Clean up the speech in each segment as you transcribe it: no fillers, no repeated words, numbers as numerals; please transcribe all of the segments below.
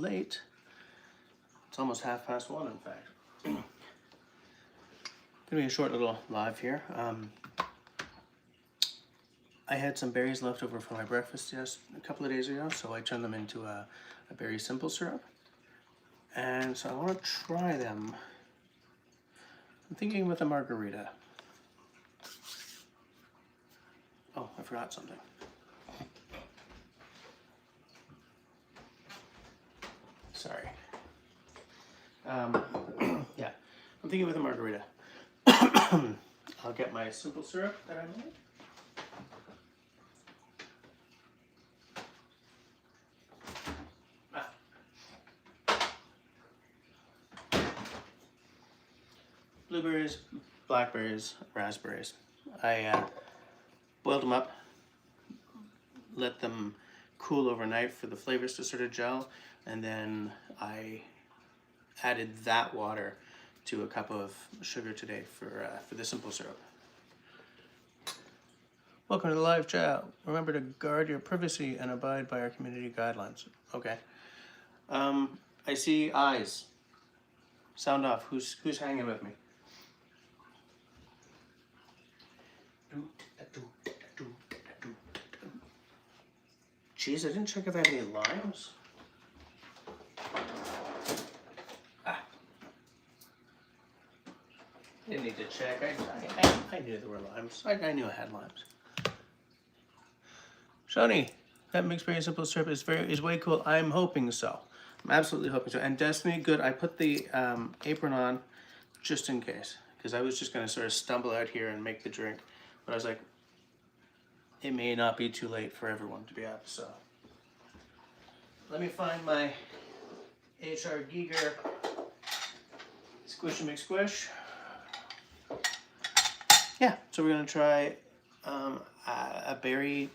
late. It's almost 1:30, in fact. Gonna be a short little live here. I had some berries left over for my breakfast a couple of days ago, so I turned them into a berry simple syrup. And so I want to try them. I'm thinking with a margarita. Oh, I forgot something. Sorry. Yeah, I'm thinking with a margarita. I'll get my simple syrup that I made. Blueberries, blackberries, raspberries. I boiled them up, let them cool overnight for the flavors to sort of gel, and then I added that water to a cup of sugar today for the simple syrup. Welcome to the live chat. Remember to guard your privacy and abide by our community guidelines. Okay. I see eyes. Sound off. Who's hanging with me? Jeez, I didn't check if I had any limes. Didn't need to check. I knew there were limes. I knew I had limes. Shani, that mixed berry simple syrup is way cool. I'm hoping so. I'm absolutely hoping so. And Destiny, good. I put the apron on just in case, because I was just going to sort of stumble out here and make the drink. But I was like, it may not be too late for everyone to be up, so. Let me find my HR Giger Squish and McSquish. Yeah, so we're gonna try a berry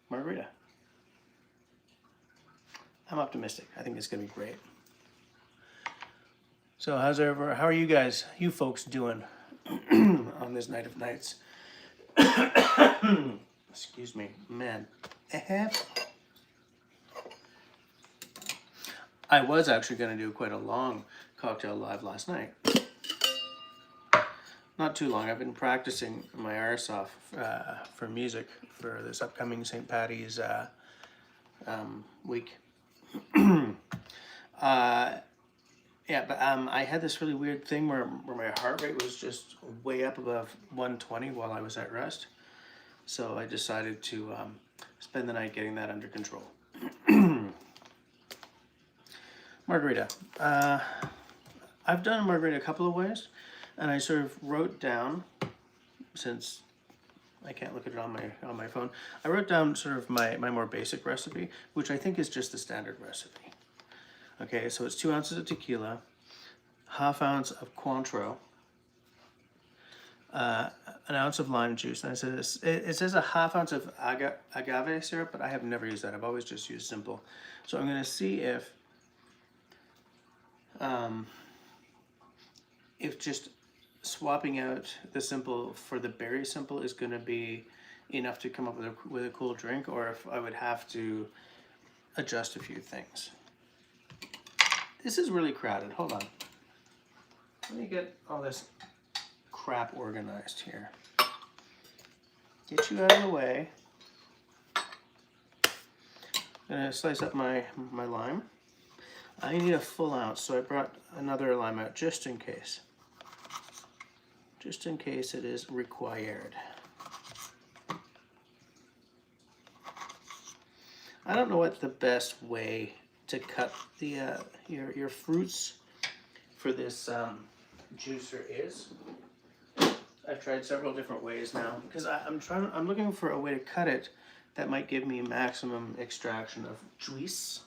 margarita. I'm optimistic. I think it's gonna be great. So how are you guys, you folks doing on this night of nights? Excuse me, man. I was actually going to do quite a long cocktail live last night. Not too long. I've been practicing my arse off for music for this upcoming St. Paddy's week. Yeah, but I had this really weird thing where my heart rate was just way up above 120 while I was at rest. So I decided to spend the night getting that under control. Margarita. I've done a margarita a couple of ways, and I sort of wrote down, since I can't look at it on my phone, I wrote down sort of my more basic recipe, which I think is just the standard recipe. Okay, so it's 2 ounces of tequila, 1/2 ounce of Cointreau, 1 ounce of lime juice, and it says 1/2 ounce of agave syrup, but I have never used that. I've always just used simple. So I'm going to see if just swapping out the simple for the berry simple is going to be enough to come up with a cool drink, or if I would have to adjust a few things. This is really crowded. Hold on. Let me get all this crap organized here. Get you out of the way. I'm gonna slice up my lime. I need a full ounce, so I brought another lime out just in case. Just in case it is required. I don't know what the best way to cut the your fruits for this juicer is. I've tried several different ways now because I'm looking for a way to cut it that might give me maximum extraction of juice.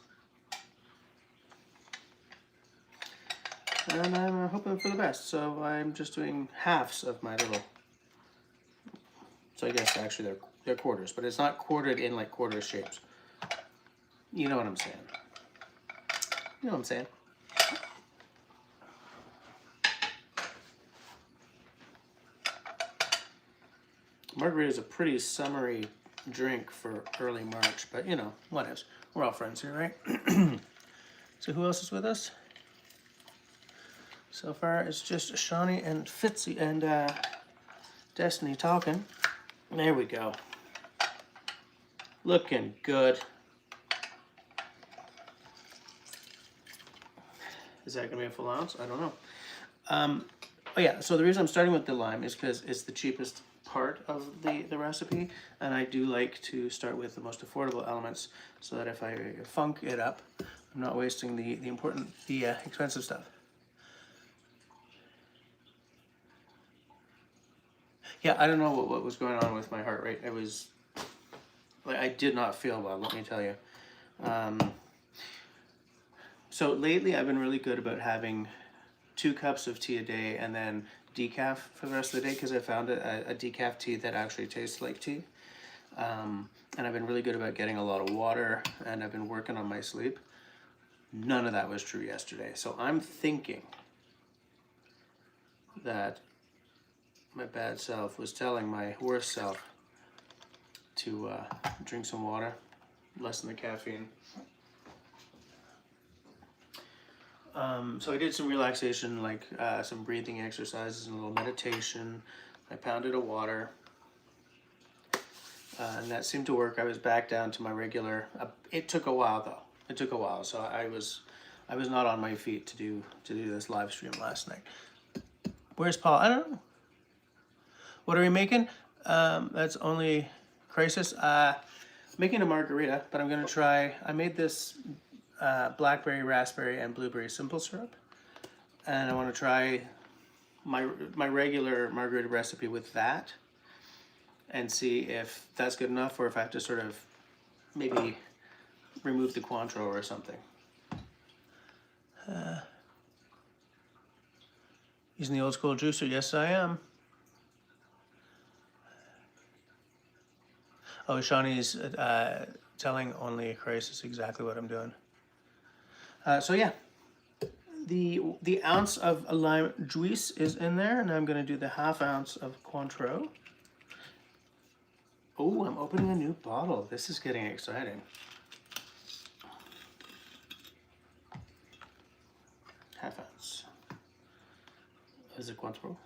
And I'm hoping for the best, so I'm just doing halves of my little. So I guess actually they're quarters, but it's not quartered in like quarter shapes. You know what I'm saying? You know what I'm saying? Margarita is a pretty summery drink for early March, but you know, what else? We're all friends here, right? So who else is with us? So far, it's just Shawnee and Fitzy and Destiny talking. There we go. Looking good. Is that gonna be a full ounce? I don't know. Oh yeah, so the reason I'm starting with the lime is because it's the cheapest part of the recipe, and I do like to start with the most affordable elements so that if I funk it up, I'm not wasting the expensive stuff. Yeah, I don't know what was going on with my heart rate. It was, like, I did not feel well, let me tell you. So lately I've been really good about having 2 cups of tea a day and then decaf for the rest of the day, because I found a decaf tea that actually tastes like tea. And I've been really good about getting a lot of water, and I've been working on my sleep. None of that was true yesterday. So I'm thinking that my bad self was telling my worse self to drink some water, lessen the caffeine. So I did some relaxation, like some breathing exercises and a little meditation. I pounded a water, and that seemed to work. I was back down to my regular. It took a while though. It took a while, so I was not on my feet to do this live stream last night. Where's Paul? I don't know. What are we making? That's only crisis. Making a margarita, but I'm gonna try. I made this blackberry, raspberry, and blueberry simple syrup, and I want to try my regular margarita recipe with that, and see if that's good enough, or if I have to sort of maybe remove the Cointreau or something. Using the old school juicer, yes I am. Oh, Shawnee's telling only crisis exactly what I'm doing. So yeah, the ounce of lime juice is in there, and I'm gonna do the ½ ounce of Cointreau. Oh, I'm opening a new bottle. This is getting exciting. ½ ounce. Is it Cointreau?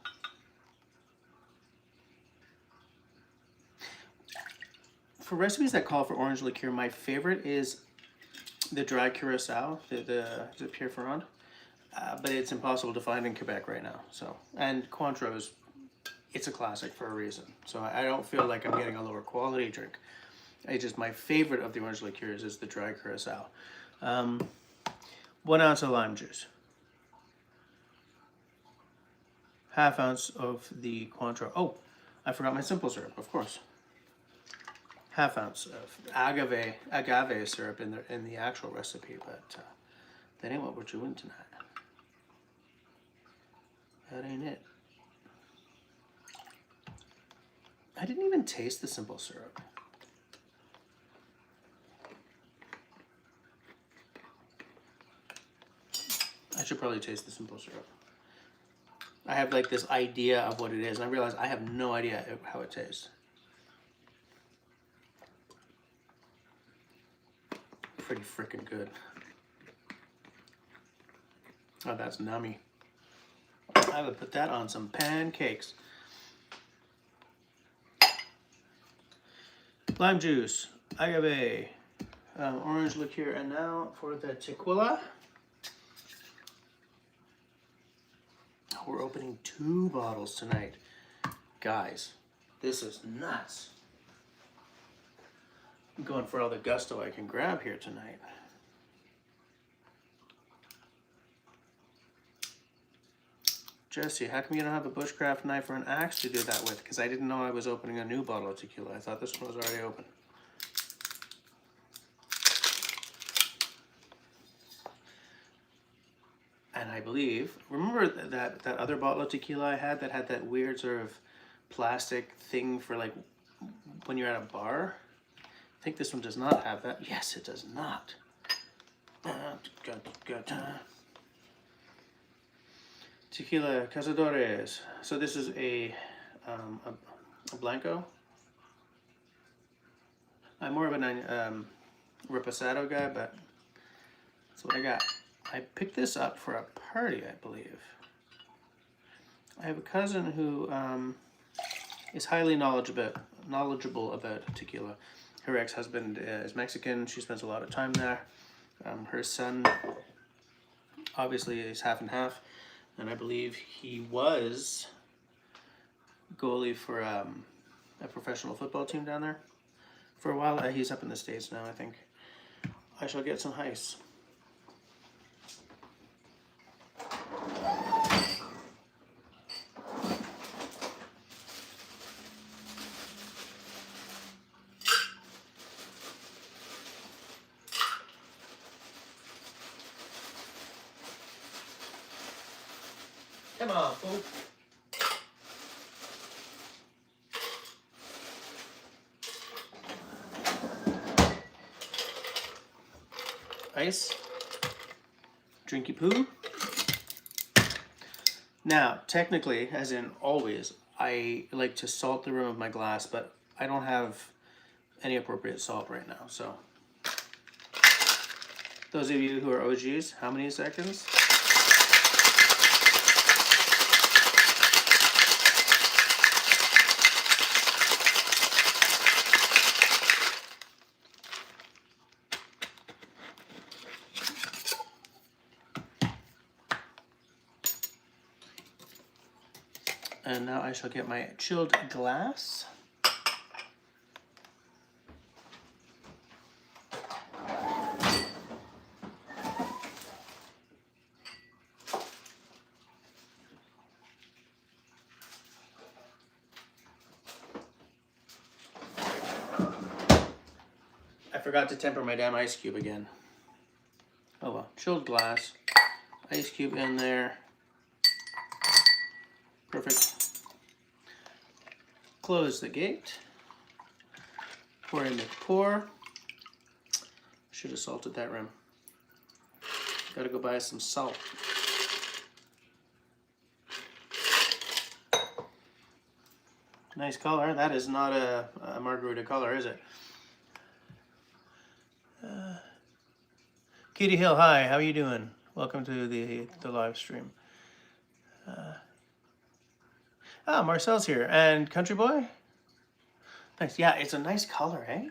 For recipes that call for orange liqueur, my favorite is the dry curacao, the Pierre Ferrand, but it's impossible to find in Quebec right now. So, and Cointreau it's a classic for a reason. So I don't feel like I'm getting a lower quality drink. It's just my favorite of the orange liqueurs is the dry curacao. 1 ounce of lime juice. ½ ounce of the Cointreau. Oh, I forgot my simple syrup, of course. ½ ounce of agave syrup in the actual recipe, but that ain't what we're doing tonight. That ain't it. I didn't even taste the simple syrup. I should probably taste the simple syrup. I have like this idea of what it is, and I realize I have no idea how it tastes. Pretty freaking good. Oh, that's nummy. I would put that on some pancakes. Lime juice, agave, orange liqueur, and now for the tequila. We're opening 2 bottles tonight. Guys, this is nuts. I'm going for all the gusto I can grab here tonight. Jesse, how come you don't have a Bushcraft knife or an axe to do that with? Because I didn't know I was opening a new bottle of tequila. I thought this one was already open. And I believe, remember that other bottle of tequila I had that had that weird sort of plastic thing for like when you're at a bar? I think this one does not have that. Yes, it does not. Tequila Cazadores. So this is a Blanco. I'm more of a reposado guy, but that's what I got. I picked this up for a party, I believe. I have a cousin who is highly knowledgeable about tequila. Her ex-husband is Mexican. She spends a lot of time there. Her son obviously is half and half, and I believe he was goalie for a professional football team down there for a while. He's up in the States now, I think. I shall get some ice. Come on, fool. Ice. Drinky poo. Now, technically, as in always, I like to salt the rim of my glass, but I don't have any appropriate salt right now, so. Those of you who are OGs, how many seconds? And now I shall get my chilled glass. I forgot to temper my damn ice cube again. Oh well, chilled glass, ice cube in there. Perfect. Close the gate. Pour in the pour. Should have salted that rim. Gotta go buy some salt. Nice color. That is not a margarita color, is it? Kitty Hill, hi. How are you doing? Welcome to the live stream. Marcel's here. And Country Boy? Nice. Yeah, it's a nice color, eh?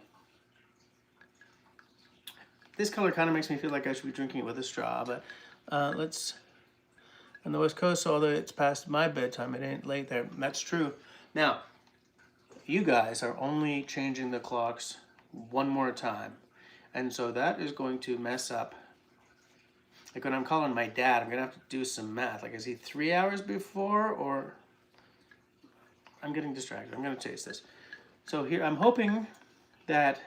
This color kind of makes me feel like I should be drinking it with a straw, but let's... On the West Coast, although it's past my bedtime, it ain't late there. That's true. Now, you guys are only changing the clocks one more time. And so that is going to mess up. Like when I'm calling my dad, I'm going to have to do some math. Like, is he 3 hours before or... I'm getting distracted. I'm going to taste this. So here, I'm hoping that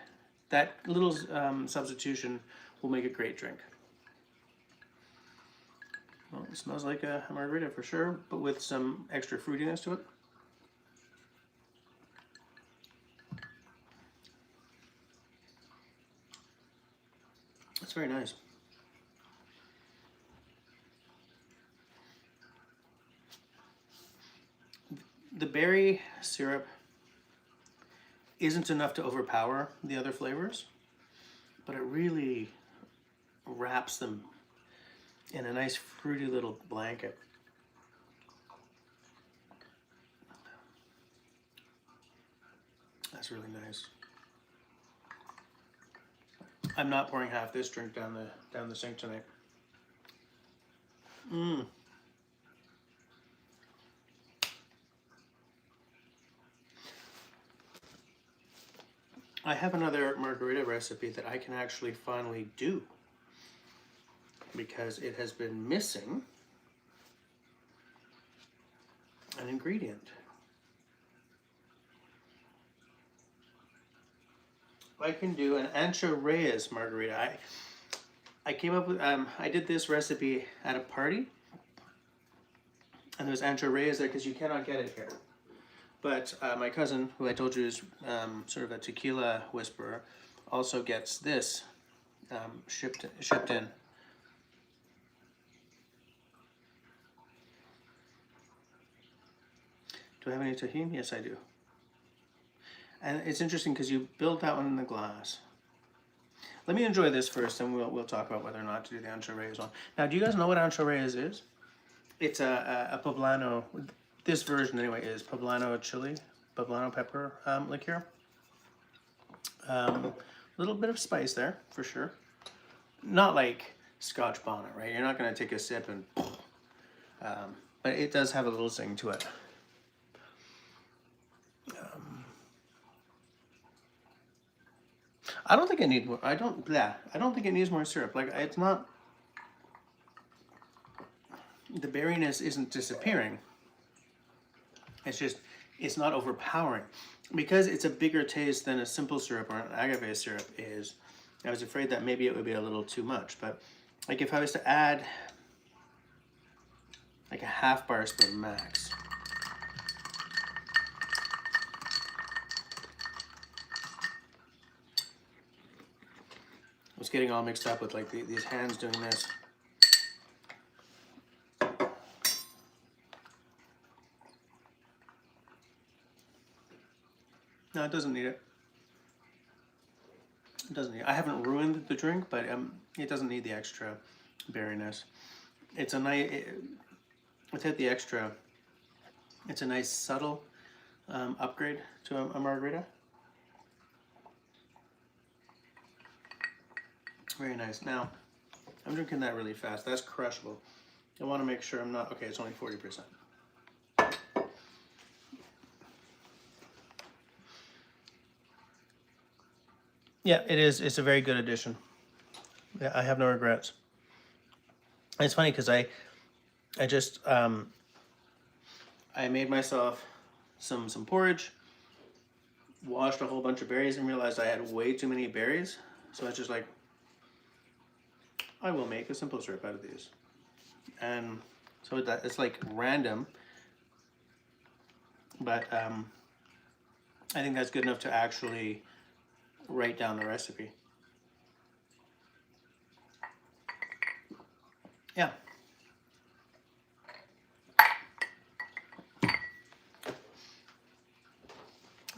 that little substitution will make a great drink. Well, it smells like a margarita for sure, but with some extra fruitiness to it. That's very nice. The berry syrup isn't enough to overpower the other flavors, but it really wraps them in a nice fruity little blanket. That's really nice. I'm not pouring half this drink down the sink tonight. I have another margarita recipe that I can actually finally do because it has been missing an ingredient. I can do an ancho reyes margarita. I came up with, I did this recipe at a party, and there's ancho reyes there because you cannot get it here. But my cousin, who I told you is sort of a tequila whisperer, also gets this shipped in. Do I have any tahini? Yes, I do. And it's interesting because you build that one in the glass. Let me enjoy this first, and we'll talk about whether or not to do the Ancho Reyes one. Now, do you guys know what Ancho Reyes is? It's a Poblano. This version anyway is Poblano chili, Poblano pepper liqueur. A little bit of spice there for sure. Not like Scotch bonnet, right? You're not going to take a sip and, but it does have a little zing to it. I don't think it needs more. I don't think it needs more syrup. Like, it's not. The berryness isn't disappearing. It's just, it's not overpowering. Because it's a bigger taste than a simple syrup or an agave syrup is, I was afraid that maybe it would be a little too much. But like if I was to add like a half bar spoon max. I was getting all mixed up with like these hands doing this. No, it doesn't need it. It doesn't need it. I haven't ruined the drink, but it doesn't need the extra berryness. It's a nice, without the extra, it's a nice subtle upgrade to a margarita. Very nice. Now, I'm drinking that really fast. That's crushable. I want to make sure I'm not, okay, it's only 40%. Yeah, it is. It's a very good addition. Yeah, I have no regrets. It's funny because I just I made myself some porridge, washed a whole bunch of berries, and realized I had way too many berries. So I was just like, I will make a simple syrup out of these. And so it's like random, but I think that's good enough to actually write down the recipe. Yeah.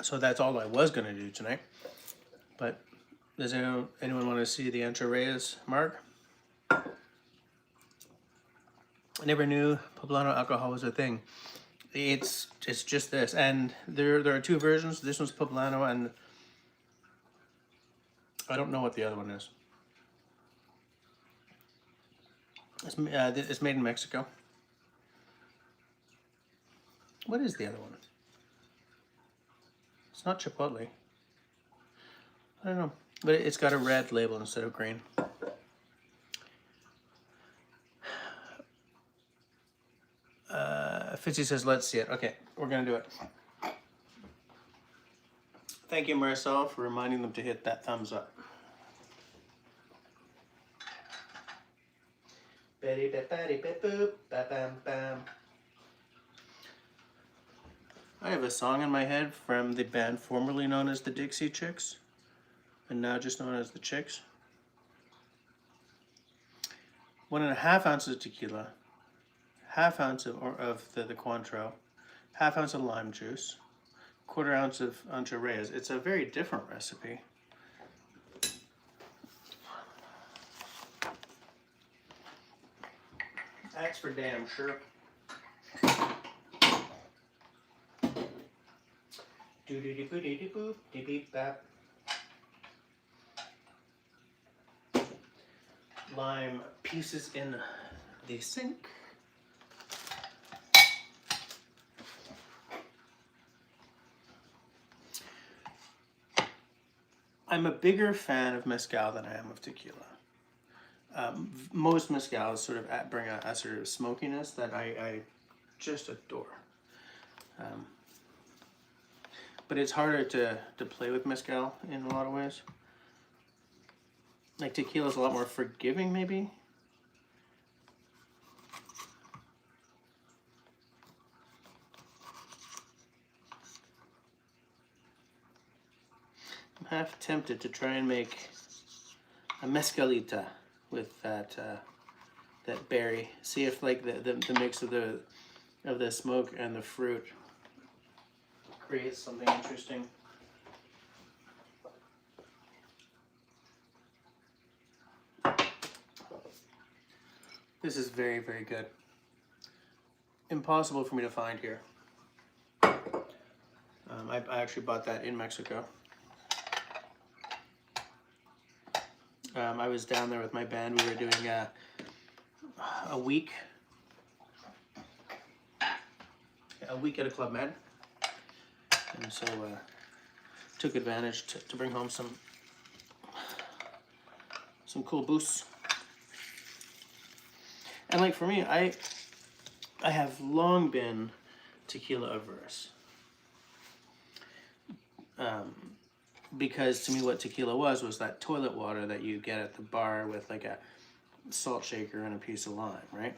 So that's all I was going to do tonight. But does anyone want to see the Ancho Reyes mark? I never knew Poblano alcohol was a thing. It's just this, and there are two versions. This one's Poblano, and I don't know what the other one is. It's made in Mexico. What is the other one? It's not Chipotle. I don't know, but it's got a red label instead of green. Fitzy says, let's see it. Okay, we're gonna do it. Thank you, Marcel, for reminding them to hit that thumbs up. I have a song in my head from the band formerly known as the Dixie Chicks, and now just known as the Chicks. 1.5 ounces of tequila, half ounce of the Cointreau, half ounce of lime juice, 1/4 ounce of Ancho Reyes. It's a very different recipe. That's for damn sure. Lime pieces in the sink. I'm a bigger fan of mezcal than I am of tequila. Most mezcals sort of bring a sort of smokiness that I just adore. But it's harder to play with mezcal in a lot of ways. Like tequila is a lot more forgiving, maybe. I'm half tempted to try and make a mezcalita with that berry. See if like the mix of the smoke and the fruit creates something interesting. This is very, very good. Impossible for me to find here. I actually bought that in Mexico. I was down there with my band. We were doing a week at a Club Med, and so took advantage to bring home some cool boosts. And like for me, I have long been tequila averse. Because to me what tequila was that toilet water that you get at the bar with like a salt shaker and a piece of lime, right?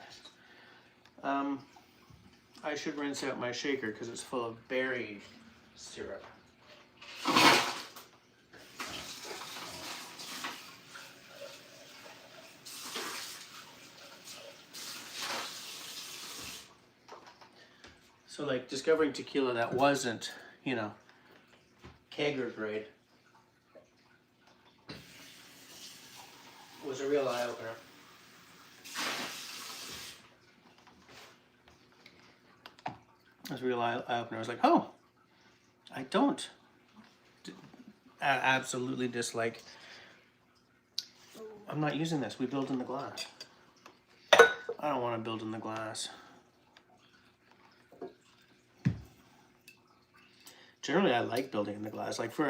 I should rinse out my shaker because it's full of berry syrup. So like discovering tequila that wasn't, you know, kegger grade was a real eye-opener. It was a real eye-opener. I was like, oh, I don't absolutely dislike. I'm not using this. We build in the glass. I don't want to build in the glass. Generally, I like building in the glass. Like for,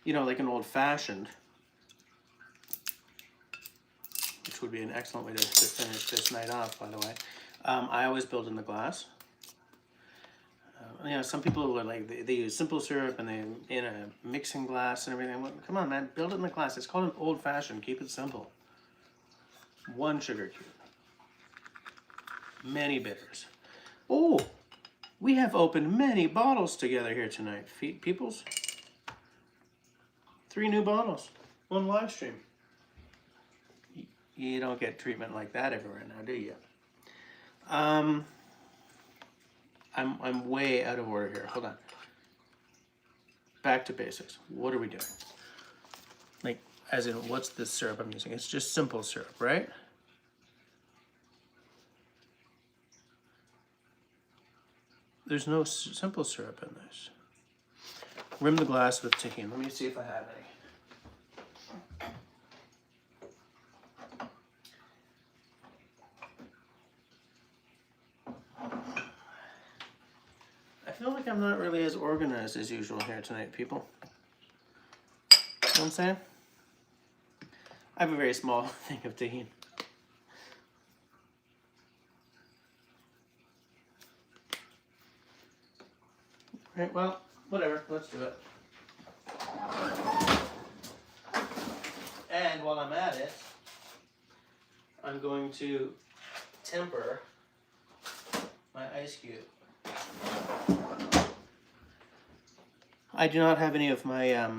you know, like an old-fashioned, which would be an excellent way to finish this night off, by the way. I always build in the glass. You know, some people are like, they use simple syrup and they in a mixing glass and everything. Well, come on, man, build it in the glass. It's called an old-fashioned. Keep it simple. 1 sugar cube. Many bitters. Oh, we have opened many bottles together here tonight, peoples. 3 new bottles, 1 live stream. You don't get treatment like that everywhere now, do you? I'm way out of order here. Hold on. Back to basics. What are we doing? Like, as in, what's the syrup I'm using? It's just simple syrup, right? There's no simple syrup in this. Rim the glass with tahini. Let me see if I have any. I feel like I'm not really as organized as usual here tonight, people. You know what I'm saying? I have a very small thing of tahini. Right, well, whatever, let's do it. And while I'm at it, I'm going to temper my ice cube. I do not have any of my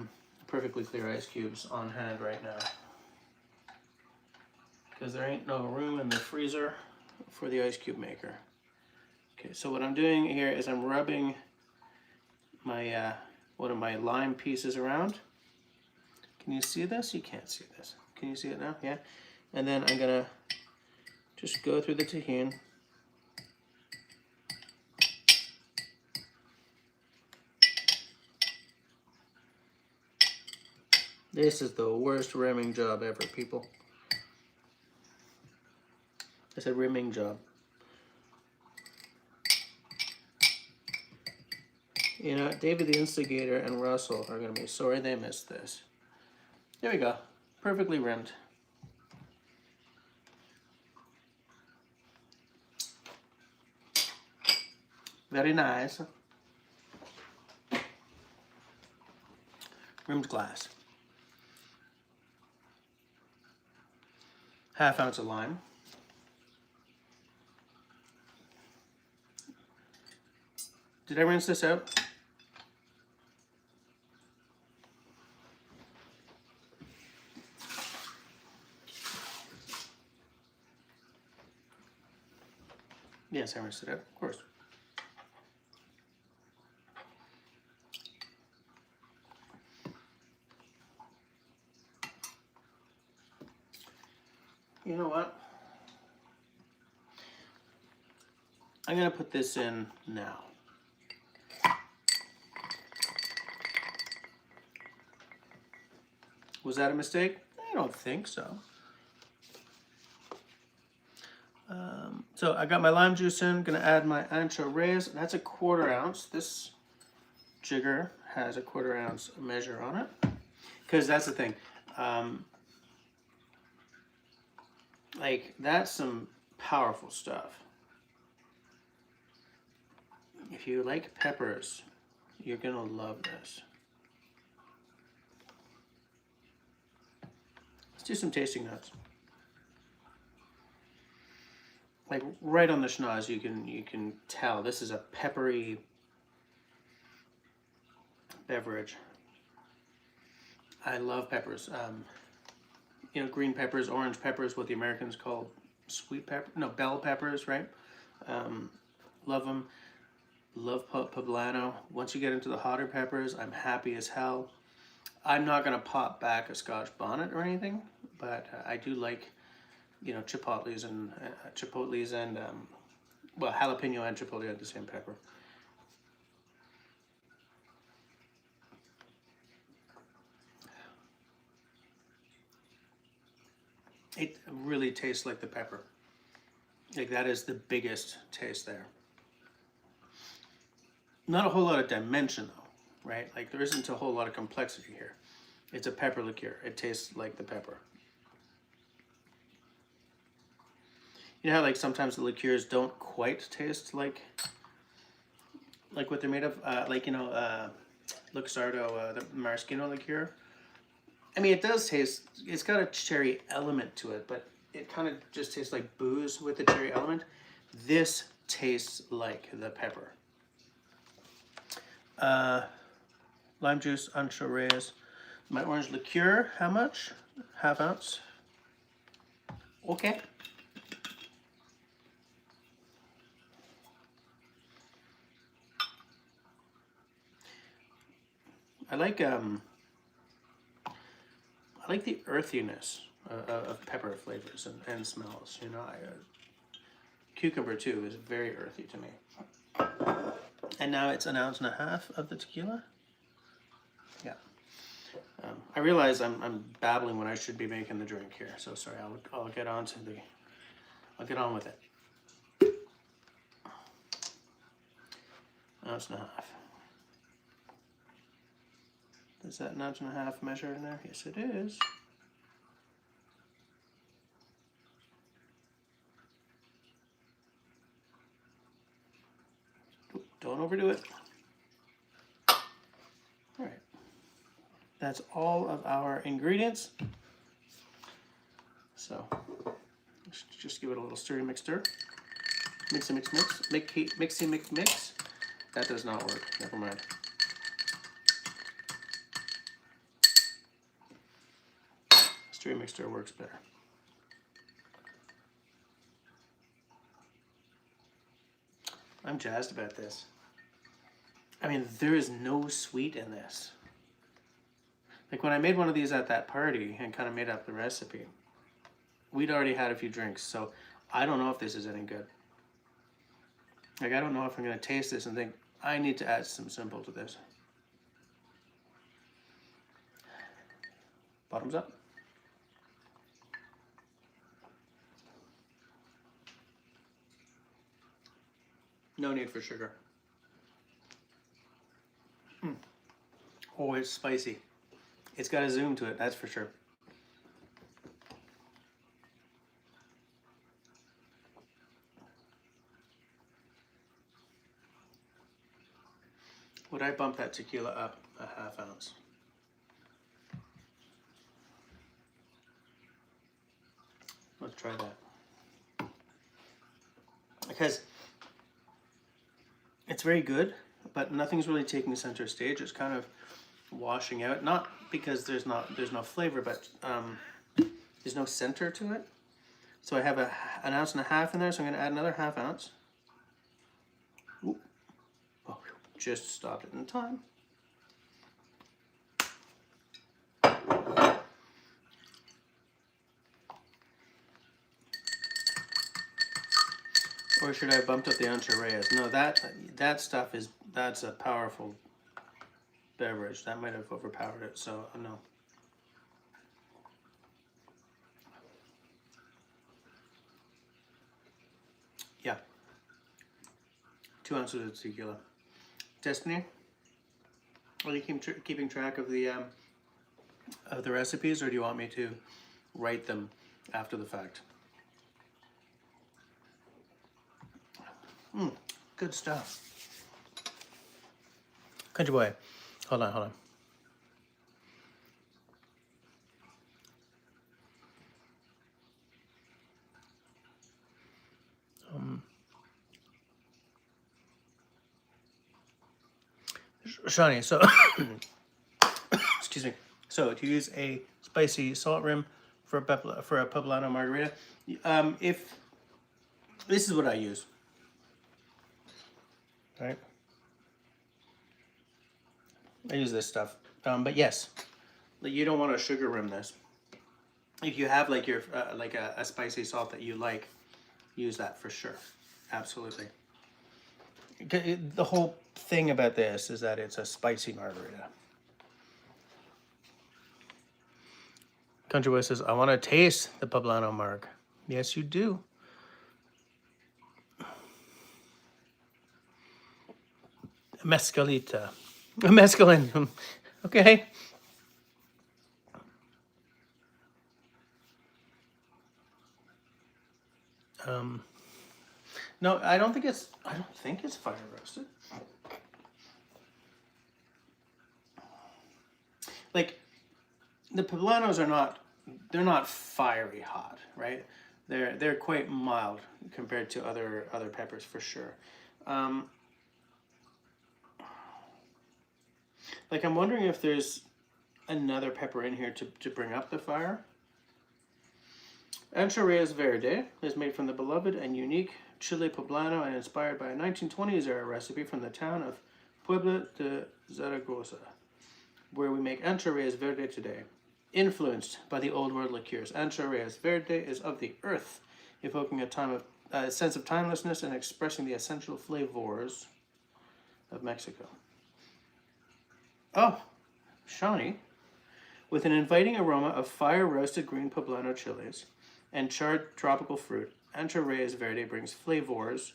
perfectly clear ice cubes on hand right now, because there ain't no room in the freezer for the ice cube maker. Okay, so what I'm doing here is I'm rubbing my one of my lime pieces around. Can you see this? You can't see this. Can you see it now? Yeah. And then I'm gonna just go through the tahini. This is the worst rimming job ever, people. I said rimming job. You know, David the Instigator and Russell are going to be sorry they missed this. There we go. Perfectly rimmed. Very nice. Rimmed glass. Half ounce of lime. Did I rinse this out? Yes, I rinsed it out, of course. You know what? I'm gonna put this in now. Was that a mistake? I don't think so. So I got my lime juice in, gonna add my ancho reyes. That's a 1/4 ounce. This jigger has a 1/4 ounce measure on it. Because that's the thing. Like, that's some powerful stuff. If you like peppers, you're gonna love this. Let's do some tasting notes. Like right on the schnoz, you can tell this is a peppery beverage. I love peppers. You know, green peppers, orange peppers, what the Americans call sweet pepper, no, bell peppers, right? Love them. Love Poblano. Once you get into the hotter peppers, I'm happy as hell. I'm not gonna pop back a Scotch bonnet or anything, but I do like, you know, chipotles and well, jalapeno and chipotle are the same pepper. It really tastes like the pepper. Like, that is the biggest taste there. Not a whole lot of dimension though, right? Like, there isn't a whole lot of complexity here. It's a pepper liqueur. It tastes like the pepper. You know how like sometimes the liqueurs don't quite taste like what they're made of? Like, you know, Luxardo, the maraschino liqueur. I mean, it does taste, it's got a cherry element to it, but it kind of just tastes like booze with the cherry element. This tastes like the pepper. Lime juice, ancho reyes. My orange liqueur, how much? 1/2 ounce. Okay. I like the earthiness of pepper flavors and smells. You know, cucumber too is very earthy to me. And now it's 1.5 ounces of the tequila. Yeah. I realize I'm babbling when I should be making the drink here. So sorry. I'll get on to the. I'll get on with it. 1.5 ounces. Is that 1.5 ounces measure in there? Yes, it is. Don't overdo it. All right. That's all of our ingredients. So let's just give it a little stir. Mix. Mixy, mix, mix. Mixy, mix, mix. That does not work. Never mind. Stir mixture works better. I'm jazzed about this. I mean, there is no sweet in this. Like when I made one of these at that party and kind of made up the recipe, we'd already had a few drinks, so I don't know if this is any good. Like, I don't know if I'm gonna taste this and think, I need to add some simple to this. Bottoms up. No need for sugar. Oh, it's spicy. It's got a zoom to it, that's for sure. Would I bump that tequila up 1/2 ounce? Let's try that. Because it's very good, but nothing's really taking center stage. It's kind of washing out, not because there's no flavor, but there's no center to it. So I have 1.5 ounces in there, so I'm going to add another 1/2 ounce. Ooh. Oh, just stopped it in time. Or should I have bumped up the Ancho Reyes? No, that stuff that's a powerful beverage. That might have overpowered it, so no. Yeah. 2 ounces of tequila. Destiny, are you keeping track of the recipes, or do you want me to write them after the fact? Good stuff. Country boy, hold on. Shawnee, so excuse me. So to use a spicy salt rim for a Poblano margarita, if this is what I use, right? I use this stuff, but yes, you don't want to sugar rim this. If you have like your like a spicy salt that you like, use that for sure. Absolutely. The whole thing about this is that it's a spicy margarita. Country Boy says, I want to taste the Poblano marg. Yes, you do. Mezcalita. Mescaline. Okay. No, I don't think it's fire roasted. Like, the Poblanos they're not fiery hot, right? They're quite mild compared to other peppers for sure. Like, I'm wondering if there's another pepper in here to bring up the fire. Ancho Reyes Verde is made from the beloved and unique Chile Poblano and inspired by a 1920s era recipe from the town of Puebla de Zaragoza, where we make Ancho Reyes Verde today. Influenced by the old world liqueurs, Ancho Reyes Verde is of the earth, evoking a sense of timelessness and expressing the essential flavors of Mexico. Oh, Shawnee, with an inviting aroma of fire-roasted green poblano chilies and charred tropical fruit, Ancho Reyes Verde brings flavors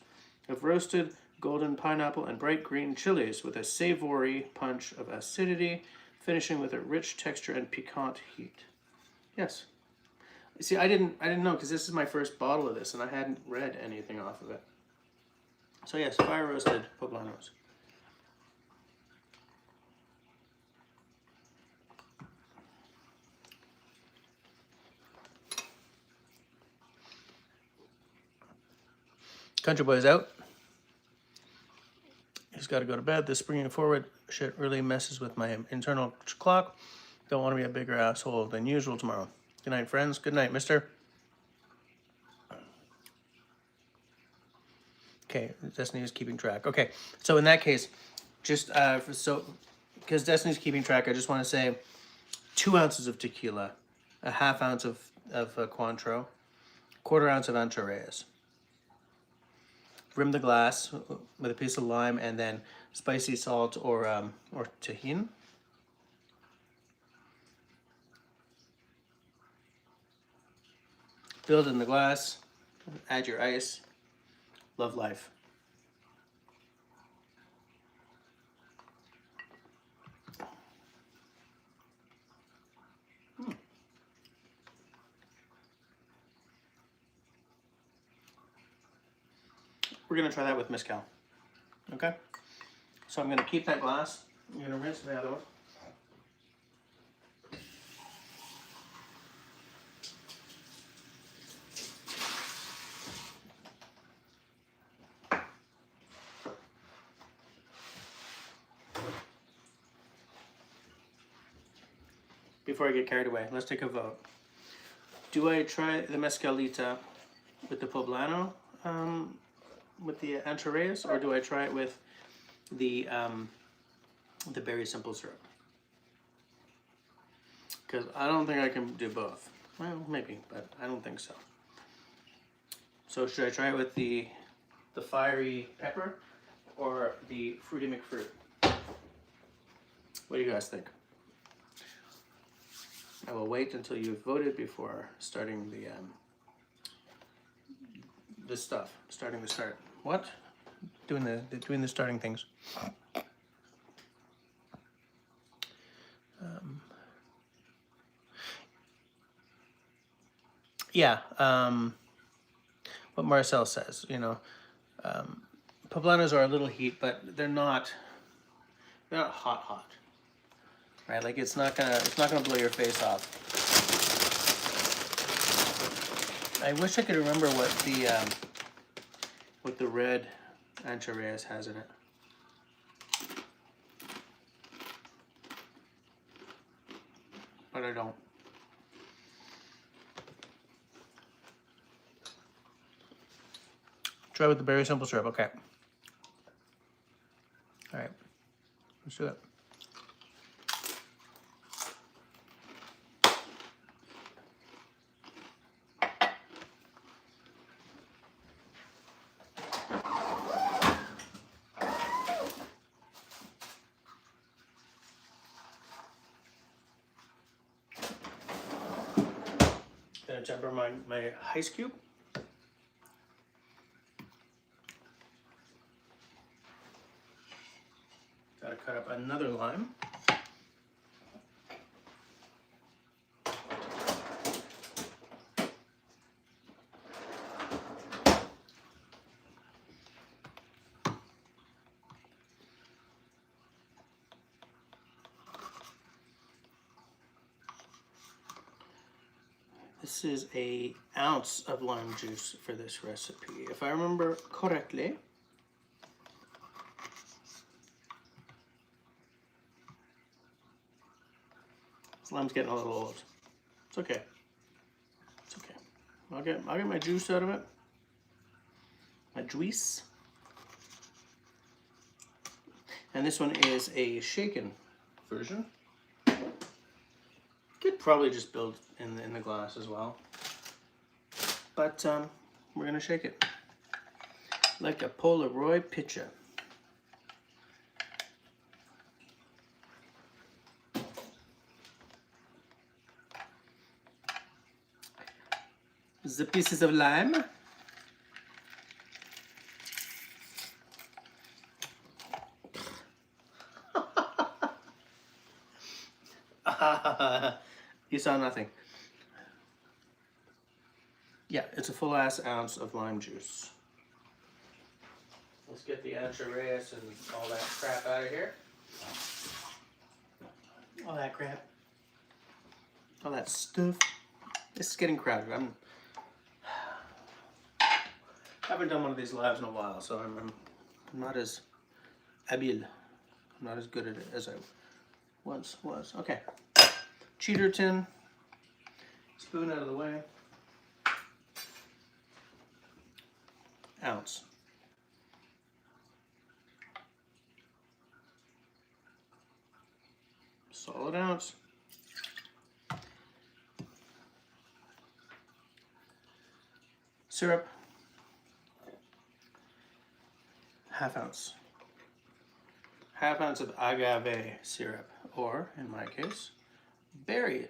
of roasted golden pineapple and bright green chilies with a savory punch of acidity, finishing with a rich texture and piquant heat. Yes. See, I didn't know, because this is my first bottle of this, and I hadn't read anything off of it. So yes, fire-roasted poblanos. Country Boy's out. He's got to go to bed. This springing forward shit really messes with my internal clock. Don't want to be a bigger asshole than usual tomorrow. Good night, friends. Good night, mister. Okay, Destiny's keeping track. Okay, so in that case, just because Destiny's keeping track, I just want to say 2 ounces of tequila, a half ounce of Cointreau, quarter ounce of Ancho Reyes. Rim the glass with a piece of lime and then spicy salt or tahini. Build in the glass, add your ice. Love life. We're gonna try that with mezcal. Okay? So I'm gonna keep that glass. I'm gonna rinse the other one. Before I get carried away, let's take a vote. Do I try the mezcalita with the poblano, with the Ancho Reyes, or do I try it with the berry simple syrup? Because I don't think I can do both. Well, maybe, but I don't think so. So should I try it with the the fiery pepper or the fruity McFruit. What do you guys think? I will wait until you've voted before starting the stuff. Starting the start. What? Doing the starting things. Yeah. What Marcel says, you know, Poblanos are a little heat, but they're not hot, right? Like it's not gonna blow your face off. I wish I could remember what the red Ancho Reyes has in it. But I don't. Try with the berry simple syrup. Okay. All right. Let's do it. Gonna temper my ice cube. Gotta cut up another lime. This is an ounce of lime juice for this recipe, if I remember correctly. This lime's getting a little old. It's okay. It's okay. I'll get my juice out of it. My juice. And this one is a shaken version. Could probably just build in the glass as well, but we're gonna shake it like a Polaroid picture. The pieces of lime. You saw nothing. Yeah, it's a full ass ounce of lime juice. Let's get the Ancho Reyes and all that crap out of here. All that crap. All that stuff. This is getting crowded. I haven't done one of these lives in a while, so I'm not as habile. I'm not as good at it as I once was. Okay. Cheater tin. Spoon out of the way. Ounce. Solid ounce. Syrup. Half ounce. Half ounce of agave syrup, or in my case, berry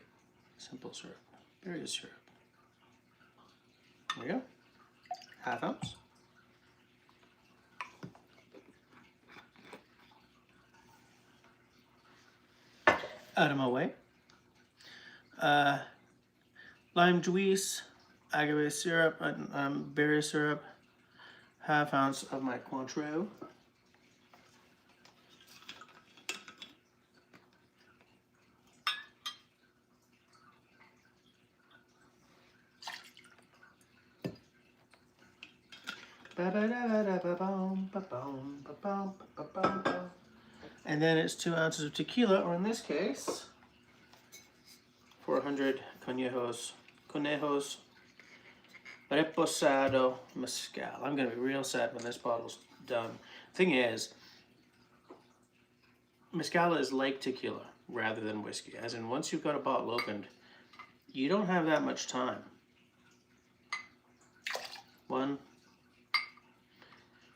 simple syrup. Berry syrup. There we go. Half ounce. Out of my way. Lime juice, agave syrup, berry syrup, half ounce of my Cointreau. And then it's 2 ounces of tequila, or in this case, 400 conejos reposado mezcal. I'm gonna be real sad when this bottle's done. Thing is, mezcal is like tequila rather than whiskey, as in once you've got a bottle opened, you don't have that much time. 1,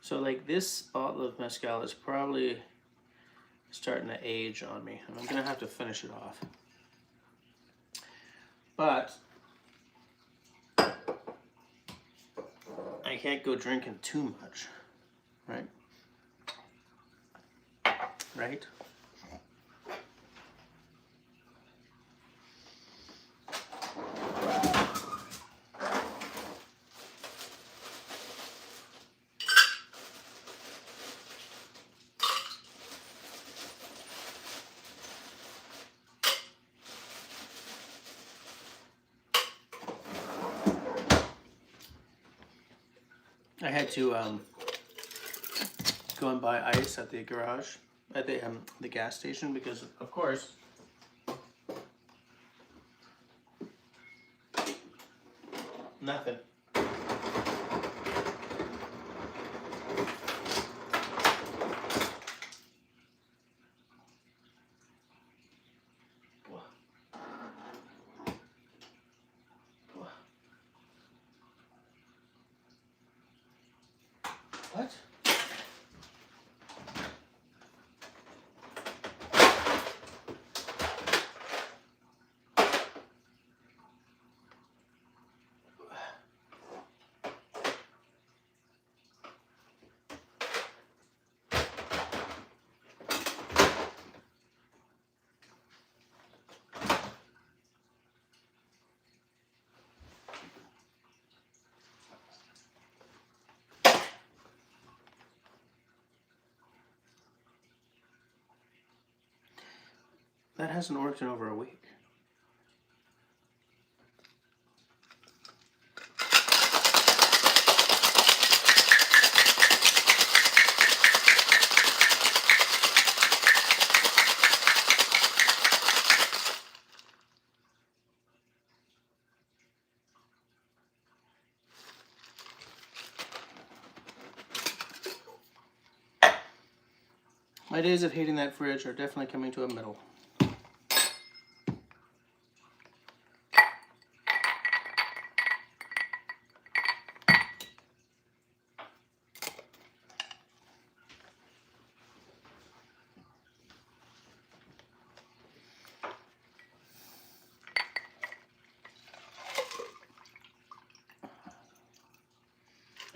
So like this bottle of mezcal is probably starting to age on me, and I'm gonna have to finish it off. But I can't go drinking too much, right? Right? I had to go and buy ice at the garage, at the gas station, because of course nothing. What? That hasn't worked in over a week. My days of hating that fridge are definitely coming to a middle.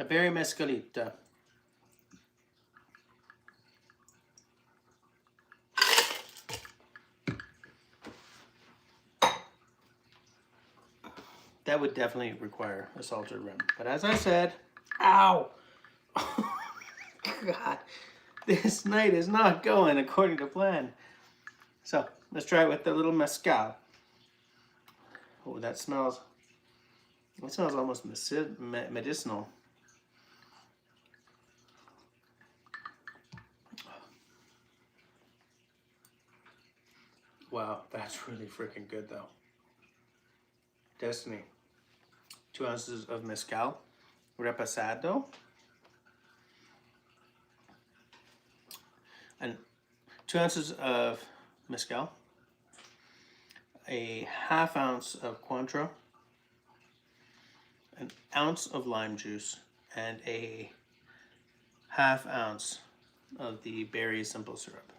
A berry mezcalita. That would definitely require a salted rim. But as I said, ow! God, this night is not going according to plan. So let's try it with the little mezcal. Oh, that smells almost medicinal. Wow, that's really freaking good though. Destiny. 2 ounces of mezcal, repasado, and 2 ounces of mezcal, a ½ ounce of Cointreau, an ounce of lime juice, and a ½ ounce of the berry simple syrup.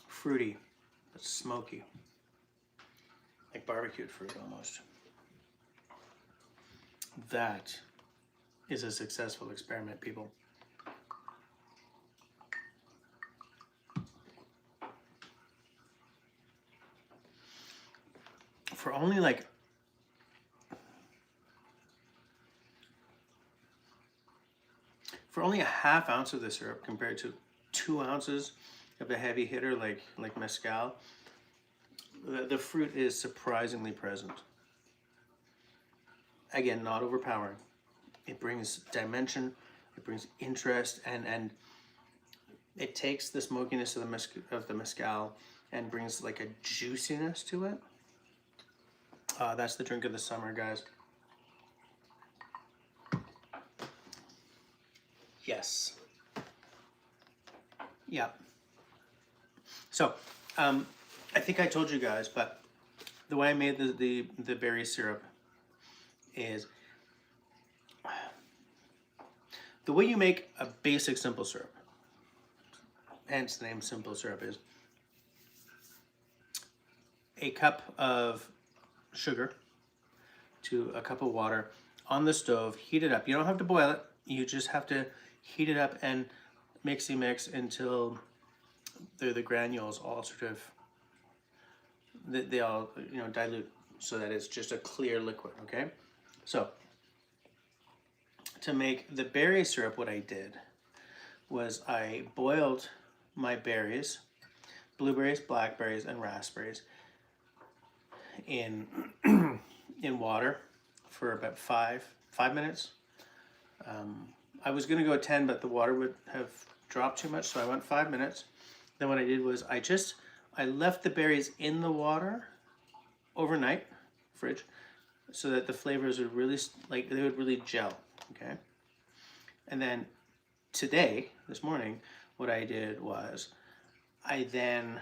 Fruity, but smoky, like barbecued fruit almost. That is a successful experiment, people. For only like a ½ ounce of the syrup compared to 2 ounces of a heavy hitter like mezcal, the fruit is surprisingly present. Again, not overpowering. It brings dimension, it brings interest, and it takes the smokiness of the mezcal and brings like a juiciness to it. That's the drink of the summer, guys. Yes. Yeah. So, I think I told you guys, but the way I made the berry syrup is the way you make a basic simple syrup, hence the name simple syrup, is a cup of sugar to a cup of water on the stove, heat it up. You don't have to boil it, you just have to heat it up and mixy mix until the granules all sort of, they all, you know, dilute so that it's just a clear liquid, okay? So to make the berry syrup, what I did was I boiled my berries, blueberries, blackberries, and raspberries in in water for about five minutes. I was gonna go 10, but the water would have dropped too much, so I went 5 minutes. Then what I did was I left the berries in the water overnight, fridge, so that the flavors would really, like, they would really gel, okay? And then today, this morning, what I did was I then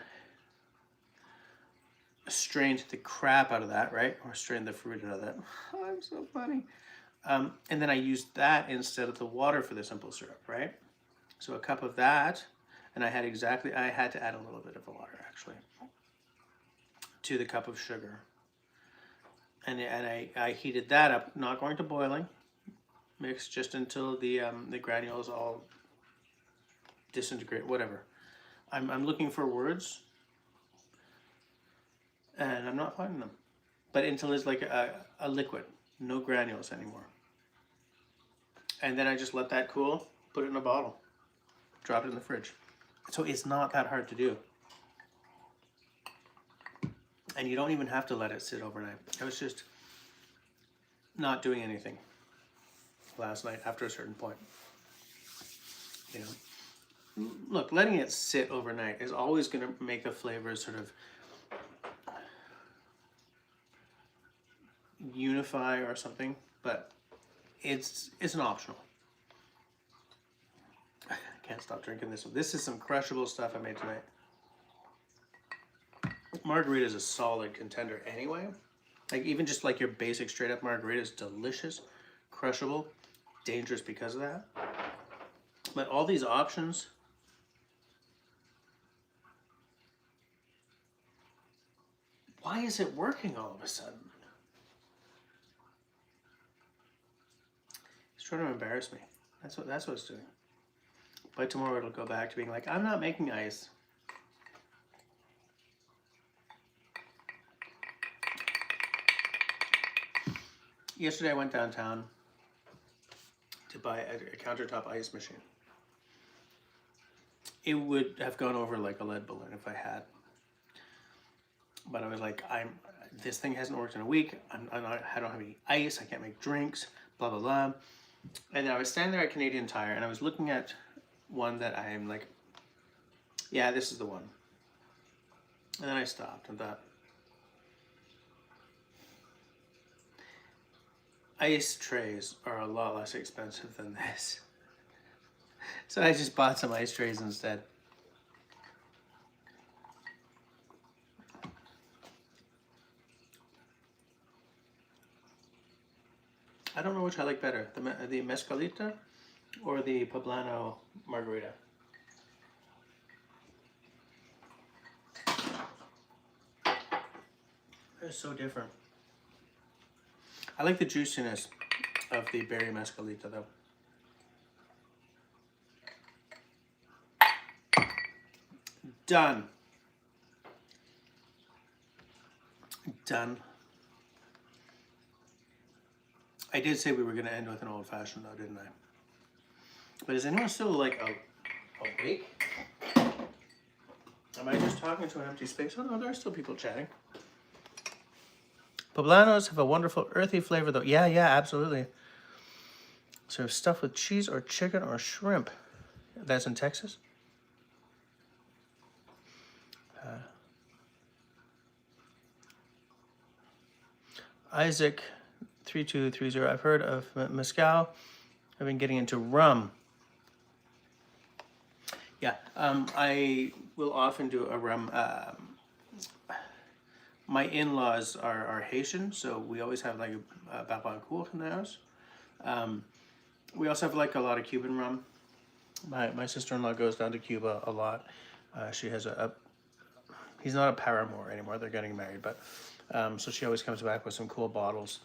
strained the crap out of that, right? Or strained the fruit out of that. Oh, I'm so funny. And then I used that instead of the water for the simple syrup, right? So a cup of that, and I had to add a little bit of the water actually to the cup of sugar. And I heated that up, not going to boiling, mixed just until the granules all disintegrate, whatever. I'm looking for words, and I'm not finding them. But until it's like a liquid, no granules anymore. And then I just let that cool, put it in a bottle, drop it in the fridge. So it's not that hard to do. And you don't even have to let it sit overnight. I was just not doing anything last night after a certain point. You know, look, letting it sit overnight is always going to make the flavors sort of unify or something, but it's an optional. I can't stop drinking this one. This is some crushable stuff I made tonight. Margarita is a solid contender anyway. Like, even just like your basic straight up margarita is delicious, crushable, dangerous because of that. But all these options, why is it working all of a sudden? It's trying to embarrass me. That's what it's doing. But tomorrow it'll go back to being like, I'm not making ice. Yesterday I went downtown to buy a countertop ice machine. It would have gone over like a lead balloon if I had. But I was like, this thing hasn't worked in a week. I don't have any ice. I can't make drinks. Blah blah blah. And then I was standing there at Canadian Tire, and I was looking at one that I'm like, yeah, this is the one. And then I stopped and thought, ice trays are a lot less expensive than this. So I just bought some ice trays instead. I don't know which I like better, the mezcalita or the Poblano margarita. They're so different. I like the juiciness of the berry mezcalita though. Done. Done. I did say we were going to end with an old-fashioned though, didn't I? But is anyone still like awake? Am I just talking to an empty space? Oh no, there are still people chatting. Poblanos have a wonderful earthy flavor though. Yeah, absolutely. So stuffed with cheese or chicken or shrimp. That's in Texas? Isaac 3230. I've heard of mezcal. I've been getting into rum. Yeah, I will often do a rum my in-laws are Haitian, so we always have like a barbancourt in the house. We also have like a lot of Cuban rum. My sister-in-law goes down to Cuba a lot. She has he's not a paramour anymore. They're getting married, but so she always comes back with some cool bottles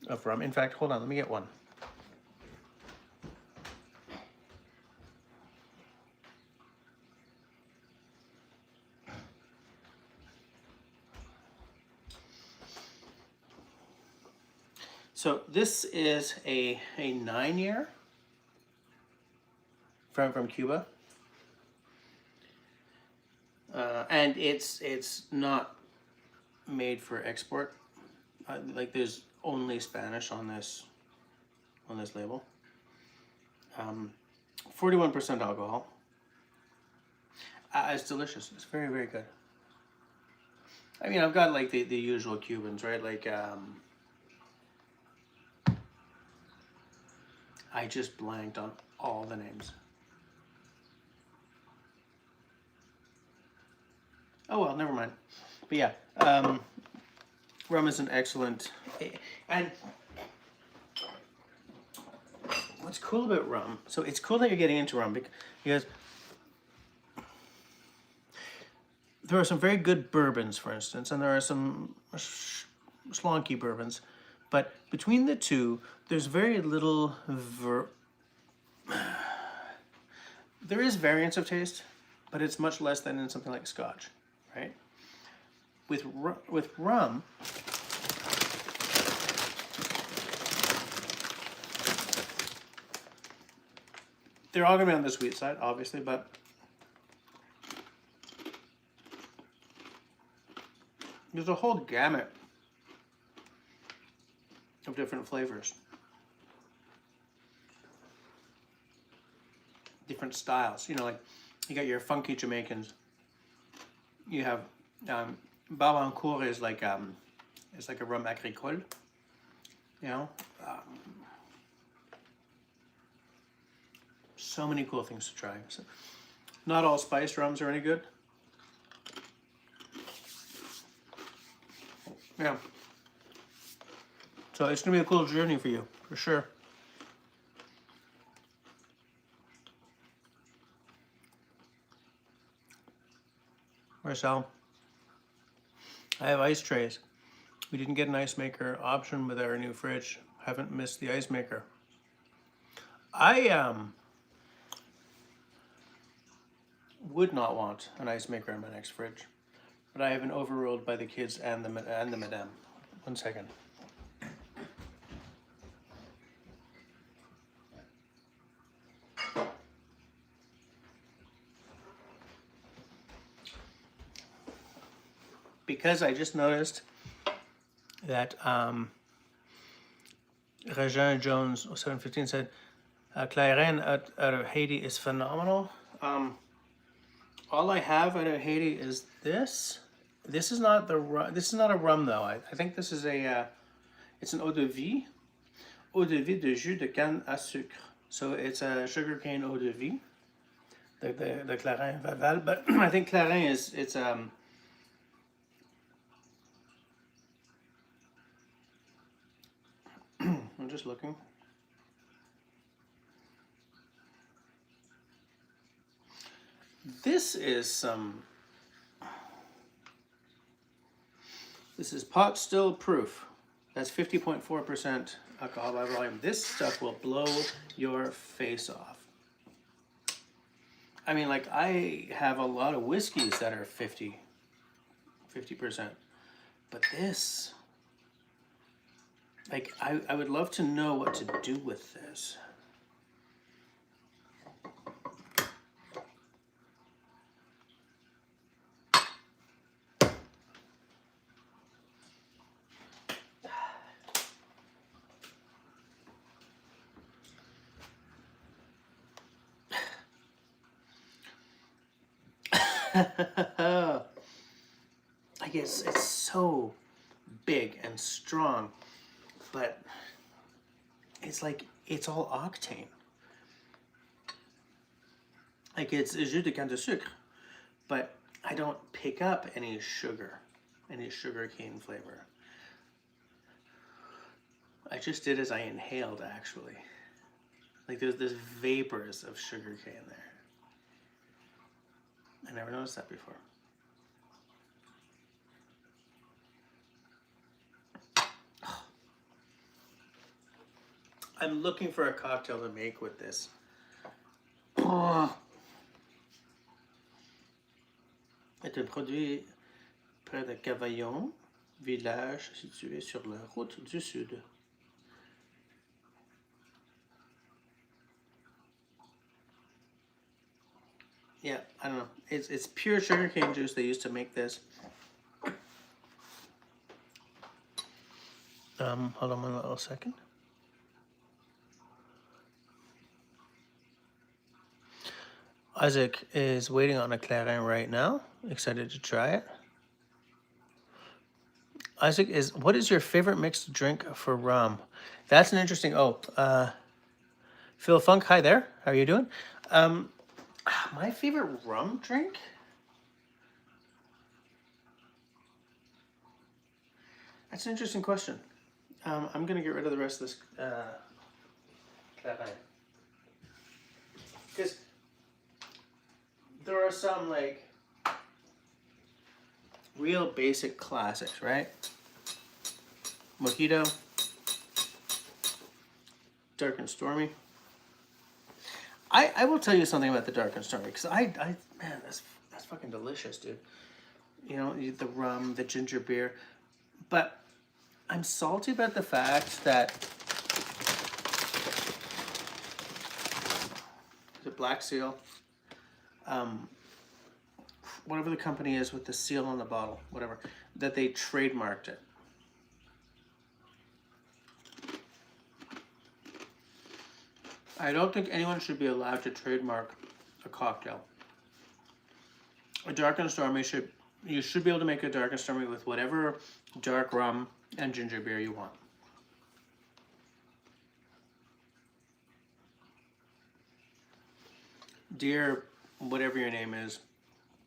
of rum. In fact, hold on, let me get one. So this is a 9-year from Cuba, and it's not made for export. Like there's only Spanish on this label. 41% alcohol. It's delicious. It's very, very good. I mean, I've got like the usual Cubans, right? Like I just blanked on all the names. Oh well, never mind. But yeah, rum is an excellent, and what's cool about rum, so it's cool that you're getting into rum because there are some very good bourbons, for instance, and there are some slonky bourbons, but between the two, there's very little there is variance of taste, but it's much less than in something like Scotch, right? With rum, they're all gonna be on the sweet side, obviously, but there's a whole gamut of different flavors, different styles. You know, like you got your funky Jamaicans. You have Barbancourt is like it's like a rum agricole. You know, so many cool things to try. So, not all spiced rums are any good. Yeah. So it's gonna be a cool journey for you, for sure. Marcel, I have ice trays. We didn't get an ice maker option with our new fridge. Haven't missed the ice maker. I would not want an ice maker in my next fridge, but I have been overruled by the kids and the madame. 1 second. Because I just noticed that Regin Jones 715 said Clarins out of Haiti is phenomenal. All I have out of Haiti is this. This is not this is not a rum though. I think this is it's an eau de vie de jus de canne à sucre. So it's a sugarcane eau de vie, the Clarins Vaval. But I think Clarins it's I'm just looking. This is pot still proof. That's 50.4% alcohol by volume. This stuff will blow your face off. I mean, like I have a lot of whiskeys that are 50%. But this, like I would love to know what to do with this. I guess it's so big and strong, but it's like it's all octane. Like it's jus de canne de sucre, but I don't pick up any sugar cane flavor. I just did as I inhaled, actually. Like there's vapors of sugar cane there. I never noticed that before. I'm looking for a cocktail to make with this. Oh. Est un produit près de Cavaillon, village situé sur la route du Sud. Yeah, I don't know. It's pure sugarcane juice they used to make this. Hold on one little second. Isaac is waiting on a Clarins right now. Excited to try it. Isaac what is your favorite mixed drink for rum? That's an interesting, Phil Funk, hi there. How are you doing? My favorite rum drink? That's an interesting question. I'm gonna get rid of the rest of this Clarins. Because there are some like real basic classics, right? Mojito, Dark and Stormy. I will tell you something about the Dark and Stormy, because man, that's fucking delicious, dude. You know, the rum, the ginger beer. But I'm salty about the fact that the Black Seal, whatever the company is with the seal on the bottle, whatever, that they trademarked it. I don't think anyone should be allowed to trademark a cocktail. A Dark and Stormy you should be able to make a Dark and Stormy with whatever dark rum and ginger beer you want. Dear, whatever your name is,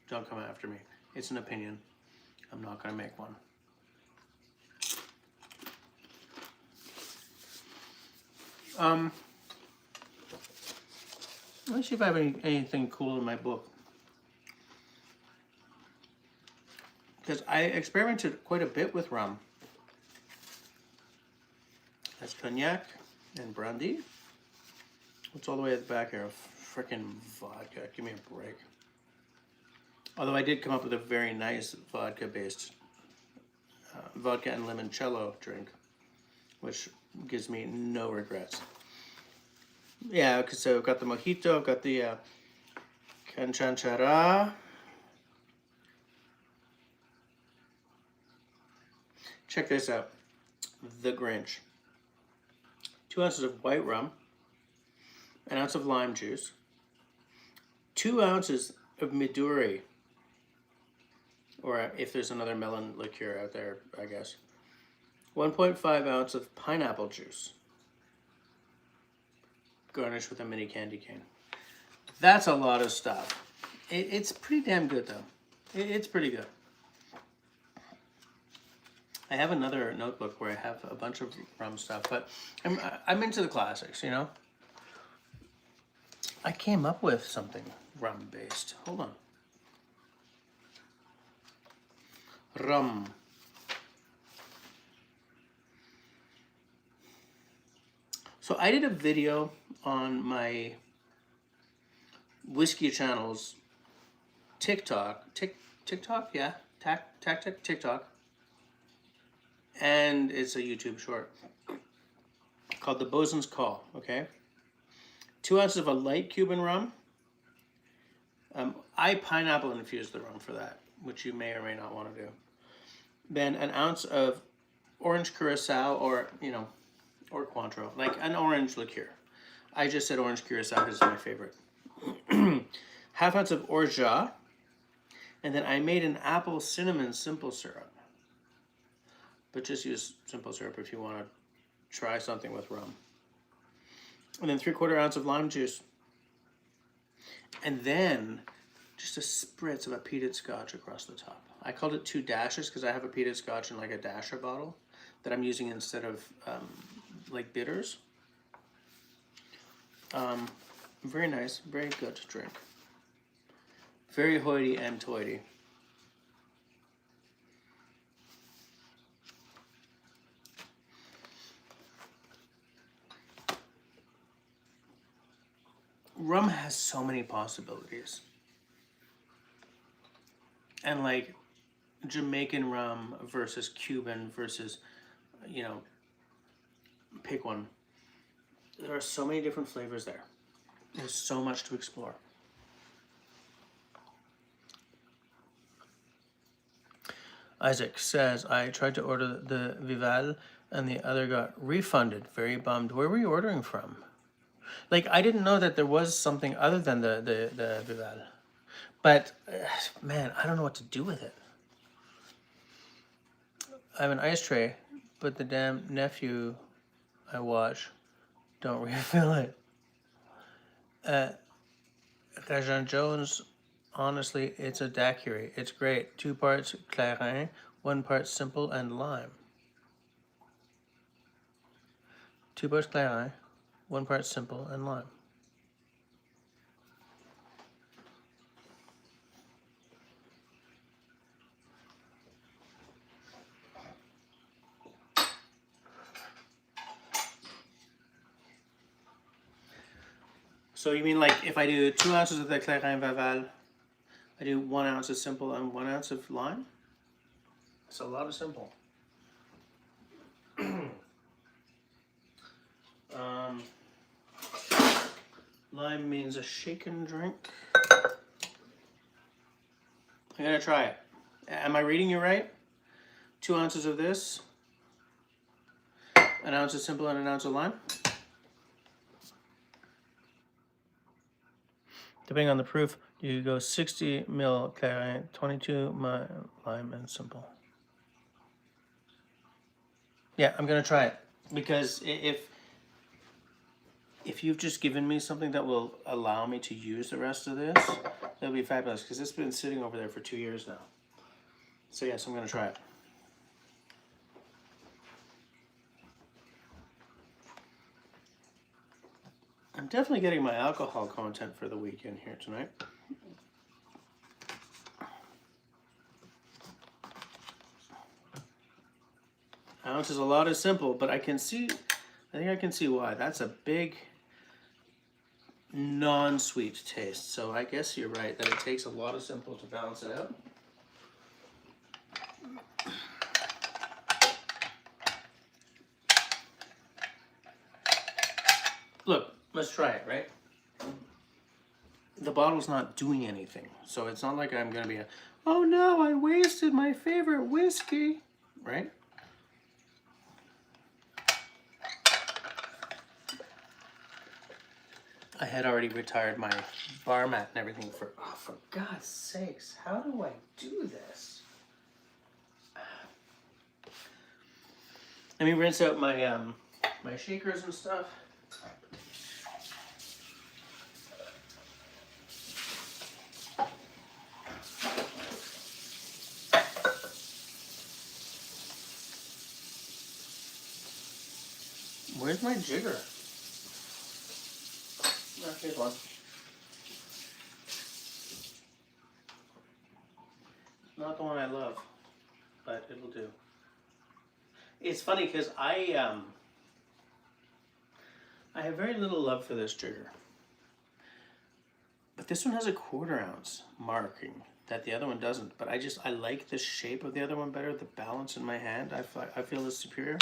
don't come after me. It's an opinion. I'm not going to make one. Let's see if I have anything cool in my book. Because I experimented quite a bit with rum. That's cognac and brandy. What's all the way at the back here? Frickin' vodka. Give me a break. Although I did come up with a very nice vodka-based vodka and limoncello drink, which gives me no regrets. Yeah, so I've got the mojito, I've got the canchanchara. Check this out. The Grinch. 2 ounces of white rum, an ounce of lime juice, 2 ounces of Midori, or if there's another melon liqueur out there, I guess, 1.5 ounce of pineapple juice, garnished with a mini candy cane. That's a lot of stuff. It's pretty damn good, though. It's pretty good. I have another notebook where I have a bunch of rum stuff, but I'm into the classics, you know? I came up with something rum-based. Hold on. Rum. So I did a video on my whiskey channel's TikTok. TikTok, yeah. TikTok. And it's a YouTube short called The Bosun's Call, okay? 2 ounces of a light Cuban rum. I pineapple infused the rum for that, which you may or may not want to do. Then an ounce of orange curacao or Cointreau, like an orange liqueur. I just said orange curacao because it's my favorite. Half ounce of orgeat. And then I made an apple cinnamon simple syrup. But just use simple syrup if you want to try something with rum. And then 3/4 ounce of lime juice. And then just a spritz of a peated scotch across the top. I called it 2 dashes because I have a peated scotch in like a dasher bottle that I'm using instead of like bitters. Very nice, very good to drink. Very hoity and toity. Rum has so many possibilities. And like Jamaican rum versus Cuban versus, you know, pick one. There are so many different flavors there. There's so much to explore. Isaac says, I tried to order the Vival and the other got refunded. Very bummed. Where were you ordering from? Like, I didn't know that there was something other than the Vival. But, man, I don't know what to do with it. I have an ice tray, but the damn nephew I watch don't refill it. Rajan Jones, honestly, it's a daiquiri. It's great. 2 parts Clarins, 1 part simple and lime. 2 parts Clarins, 1 part simple and lime. So you mean like if I do 2 ounces of the Clarins Vival, I do 1 ounce of simple and 1 ounce of lime? It's a lot of simple. Lime means a shaken drink. I'm gonna try it. Am I reading you right? 2 ounces of this, 1 ounce of simple and 1 ounce of lime. Depending on the proof, you could go 60 ml Clarins, 22 lime and simple. Yeah, I'm gonna try it because if you've just given me something that will allow me to use the rest of this, that'll be fabulous because it's been sitting over there for 2 years now. So yes, I'm gonna try it. I'm definitely getting my alcohol content for the weekend here tonight. Ounce is a lot of simple, but I think I can see why. That's a big non-sweet taste. So I guess you're right that it takes a lot of simple to balance it out. Look, let's try it, right? The bottle's not doing anything, so it's not like I'm gonna be oh no, I wasted my favorite whiskey, right? I had already retired my bar mat and everything for God's sakes, how do I do this? Let me rinse out my my shakers and stuff. Where's my jigger? Oh, here's one. Not the one I love, but it'll do. It's funny because I have very little love for this jigger. But this one has a 1/4 ounce marking that the other one doesn't. But I like the shape of the other one better, the balance in my hand. I feel is superior.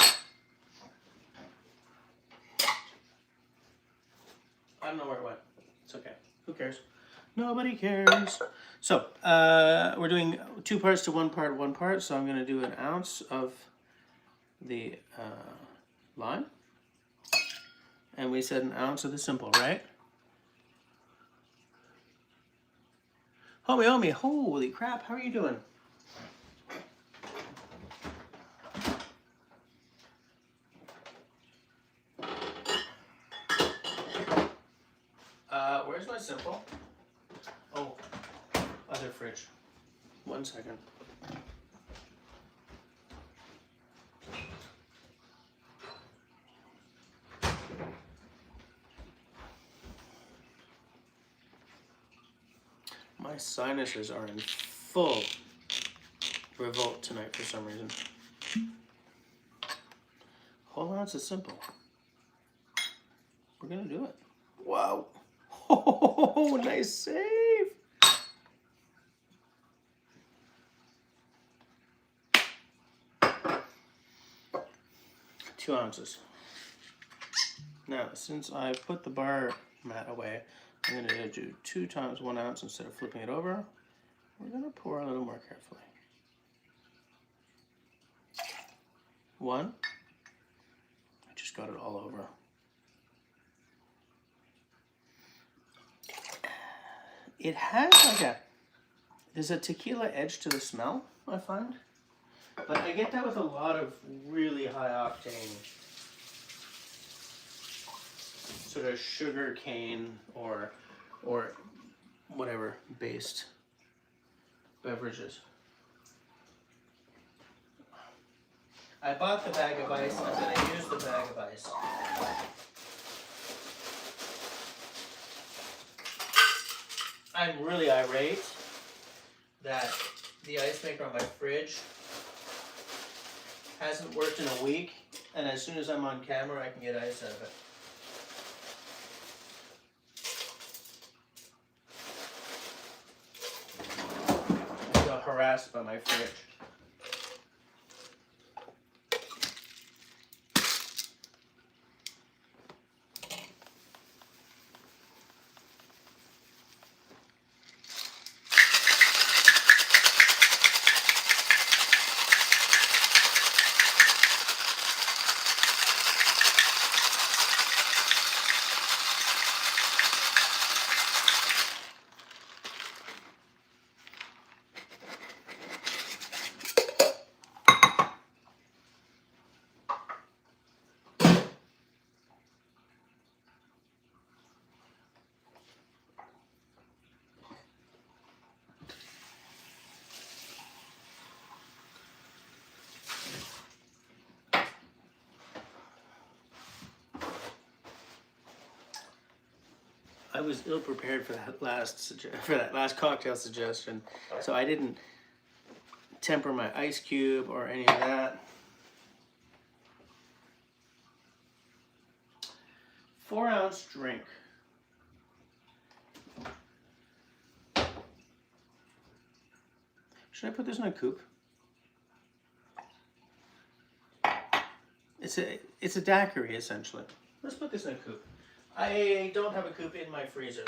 I don't know where it went. It's okay. Who cares? Nobody cares. So, we're doing 2 parts to 1 part, 1 part. So I'm going to do 1 ounce of the lime. And we said 1 ounce of the simple, right? Homie, holy crap, how are you doing? Where's my simple? Oh, 1 second. My sinuses are in full revolt tonight for some reason. Whole ounce is simple. We're gonna do it. Wow. Oh, nice save. Two ounces. Now, since I put the bar mat away, I'm gonna do 2 times 1 ounce instead of flipping it over. We're gonna pour a little more carefully. 1. I just got it all over. It has like there's a tequila edge to the smell, I find. But I get that with a lot of really high octane sort of sugar cane or whatever based beverages. I bought the bag of ice, I'm going to use the bag of ice. I'm really irate that the ice maker on my fridge hasn't worked in a week, and as soon as I'm on camera I can get ice out of it. I got harassed by my fridge. I was ill prepared for that last cocktail suggestion, so I didn't temper my ice cube or any of that. 4 ounce drink. Should I put this in a coupe? It's a daiquiri essentially. Let's put this in a coupe. I don't have a coupe in my freezer.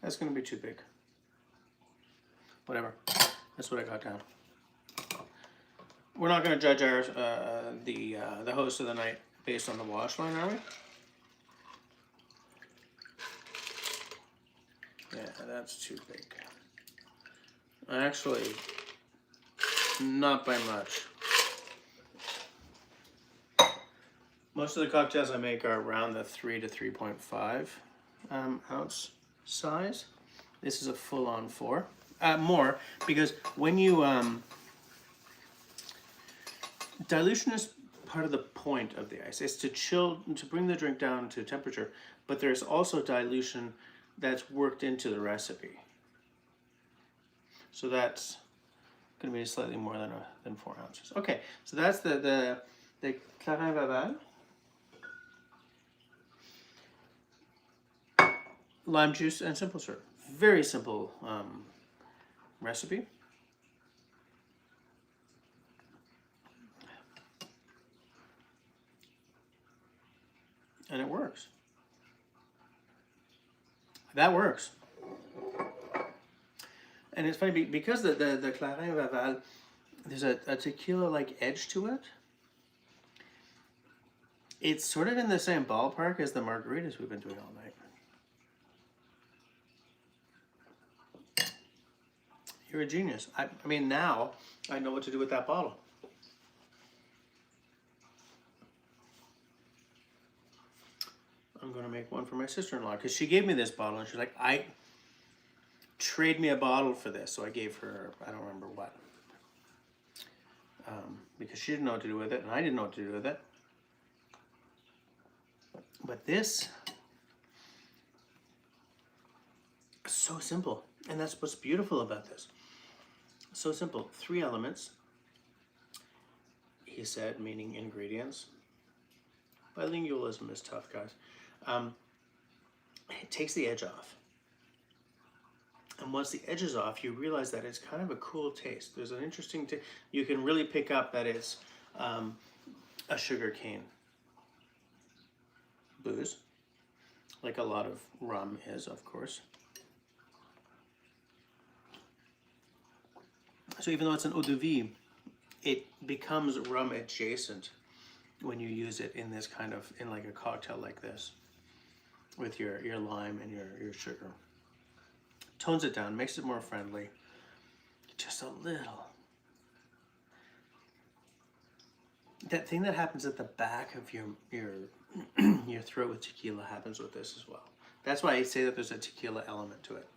That's going to be too big. Whatever. That's what I got down. We're not going to judge our the host of the night based on the wash line, are we? Yeah, that's too big. Actually, not by much. Most of the cocktails I make are around the 3 to 3.5 ounce size. This is a full-on 4. More, because when you... dilution is part of the point of the ice. It's to chill, to bring the drink down to temperature, but there's also dilution that's worked into the recipe. So that's going to be slightly more than 4 ounces. Okay, so that's the Clarins Vaval. Lime juice and simple syrup. Very simple recipe. And it works. That works. And it's funny because the Clarins Vaval, there's a tequila-like edge to it. It's sort of in the same ballpark as the margaritas we've been doing all night. You're a genius. I mean, now I know what to do with that bottle. make one for my sister-in-law because she gave me this bottle and she's like, trade me a bottle for this. So I gave her, I don't remember what, because she didn't know what to do with it and I didn't know what to do with it. But this is so simple, and that's what's beautiful about this. So simple. 3 elements, he said, meaning ingredients. Bilingualism is tough, guys. It takes the edge off. And once the edge is off, you realize that it's kind of a cool taste. There's an interesting taste. You can really pick up that it's a sugar cane booze, like a lot of rum is, of course. So even though it's an eau de vie, it becomes rum adjacent when you use it in this kind of, in like a cocktail like this, with your lime and your sugar. Tones it down, makes it more friendly. Just a little. That thing that happens at the back of your your throat with tequila happens with this as well. That's why I say that there's a tequila element to it.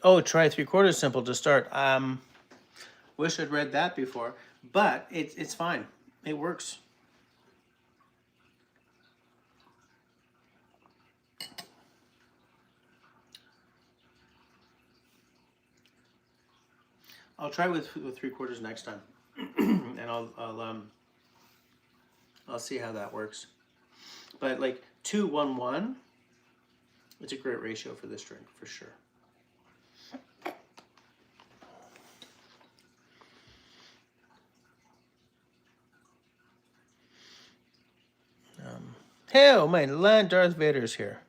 Oh, try 3/4 simple to start. Wish I'd read that before, but it's fine. It works. I'll try with 3/4 next time, and I'll see how that works. But like 2-1-1, it's a great ratio for this drink for sure. Hell, my land, Darth Vader's here.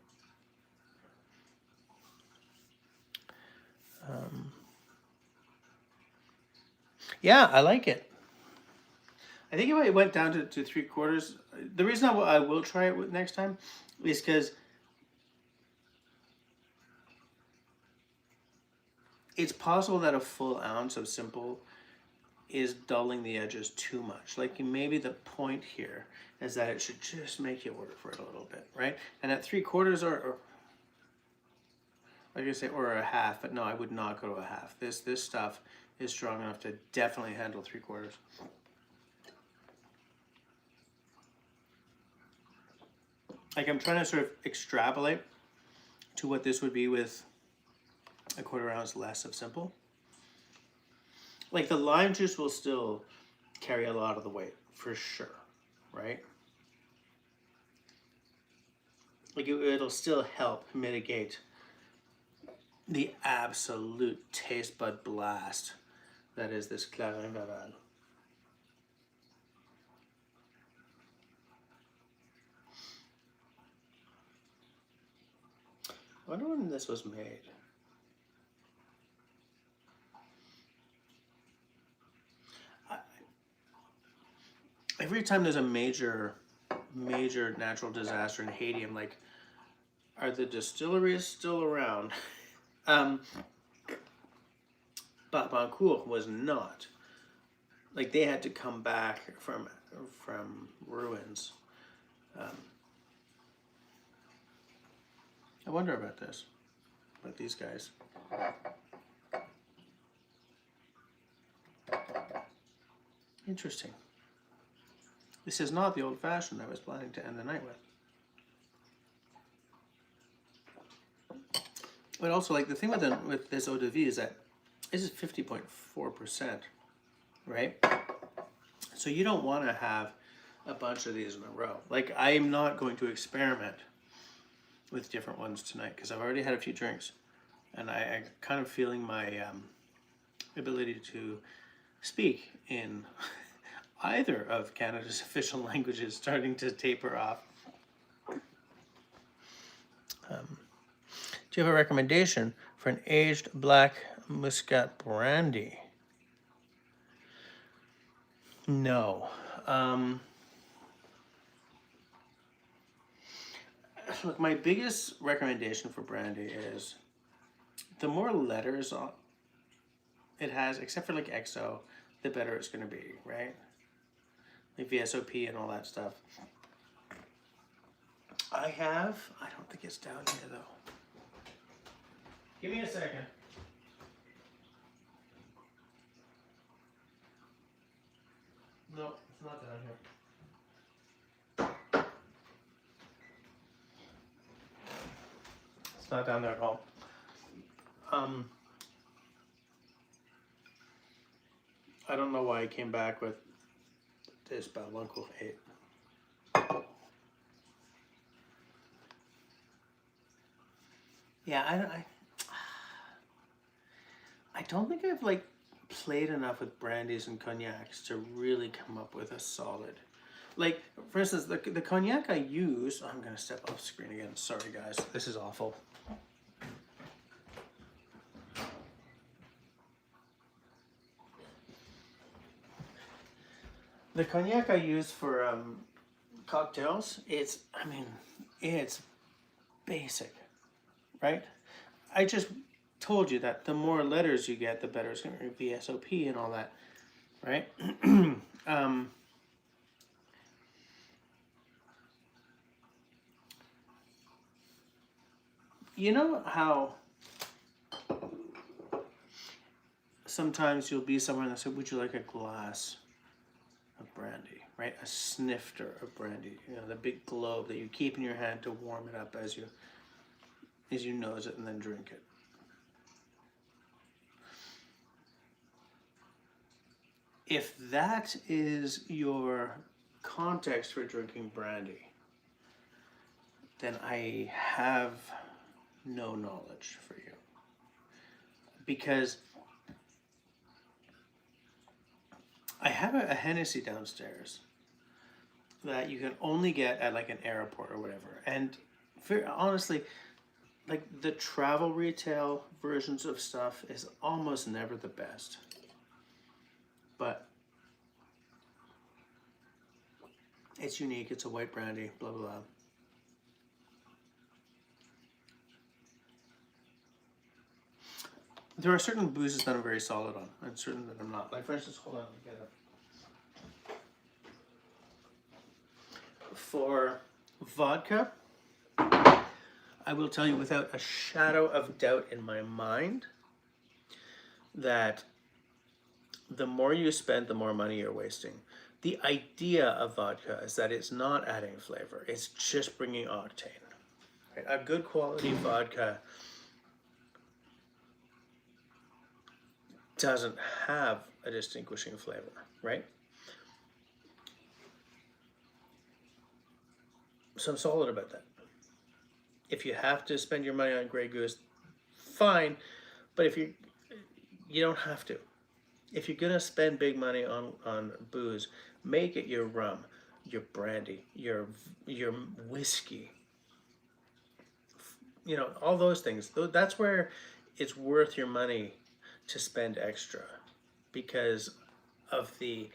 Yeah, I like it. I think if I went down to 3/4, the reason I will try it next time is because it's possible that a full ounce of simple is dulling the edges too much. Like maybe the point here is that it should just make you work for it a little bit, right? And at 3/4 or like I say, or a half, but no, I would not go to a half. This stuff is strong enough to definitely handle 3/4. Like I'm trying to sort of extrapolate to what this would be with a 1/4 ounce less of simple. Like the lime juice will still carry a lot of the weight for sure, right? Like it'll still help mitigate the absolute taste bud blast that is this Clarins. I wonder when this was made. Every time there's a major natural disaster in Haiti, I'm like, are the distilleries still around? Bancourt was not. Like they had to come back from ruins. I wonder about this, about these guys. Interesting. This is not the old-fashioned I was planning to end the night with. But also, like the thing with this eau de vie is that this is 50.4%, right? So you don't want to have a bunch of these in a row. Like I'm not going to experiment with different ones tonight because I've already had a few drinks, and I'm kind of feeling my ability to speak in either of Canada's official languages starting to taper off. Do you have a recommendation for an aged black muscat brandy? No. Look, my biggest recommendation for brandy is the more letters it has, except for like XO, the better it's going to be, right? Like VSOP and all that stuff. I don't think it's down here though. Give me a second. No, it's not down here. It's not down there at all. I don't know why I came back with this Uncle 8. Yeah, I don't think I've like played enough with brandies and cognacs to really come up with a solid. Like, for instance, the cognac I use, I'm gonna step off screen again. Sorry guys, this is awful. The cognac I use for cocktails, it's basic, right? I just told you that the more letters you get, the better it's going to be VSOP and all that, right? You know how sometimes you'll be somewhere and they'll say, would you like a glass of brandy, right? A snifter of brandy, you know, the big globe that you keep in your hand to warm it up as you nose it and then drink it. If that is your context for drinking brandy, then I have no knowledge for you. Because I have a Hennessy downstairs that you can only get at like an airport or whatever. And honestly, like the travel retail versions of stuff is almost never the best. But it's unique, it's a white brandy, blah, blah, blah. There are certain boozes that I'm very solid on, and certain that I'm not. Like, for instance, hold on, let me get it. For vodka, I will tell you without a shadow of doubt in my mind that the more you spend, the more money you're wasting. The idea of vodka is that it's not adding flavor, it's just bringing octane. Right? A good quality vodka doesn't have a distinguishing flavor, right? So I'm solid about that. If you have to spend your money on Grey Goose, fine, but if you don't have to. If you're gonna spend big money on booze, make it your rum, your brandy, your whiskey. You know, all those things. That's where it's worth your money to spend extra because of the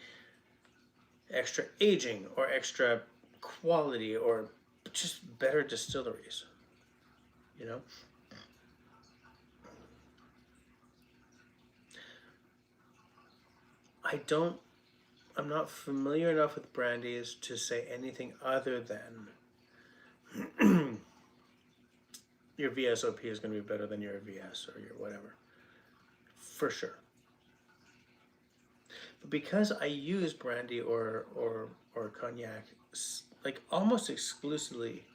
extra aging or extra quality or just better distilleries, you know? I'm not familiar enough with brandies to say anything other than your VSOP is going to be better than your VS or your whatever. For sure. But because I use brandy or cognac like almost exclusively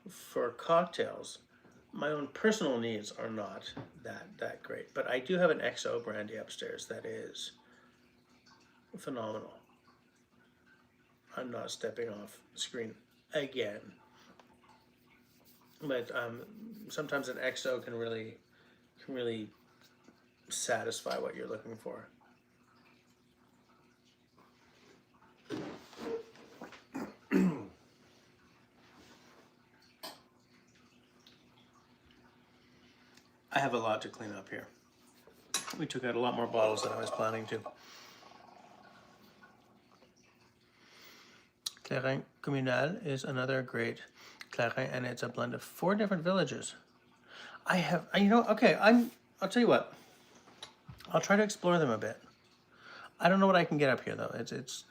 for cocktails, my own personal needs are not that great. But I do have an XO brandy upstairs that is phenomenal. I'm not stepping off screen again. But sometimes an XO can really satisfy what you're looking for. I have a lot to clean up here. We took out a lot more bottles than I was planning to. Clarins Communal is another great Clarins, and it's a blend of 4 different villages. Okay, I'll tell you what. I'll try to explore them a bit. I don't know what I can get up here though. It's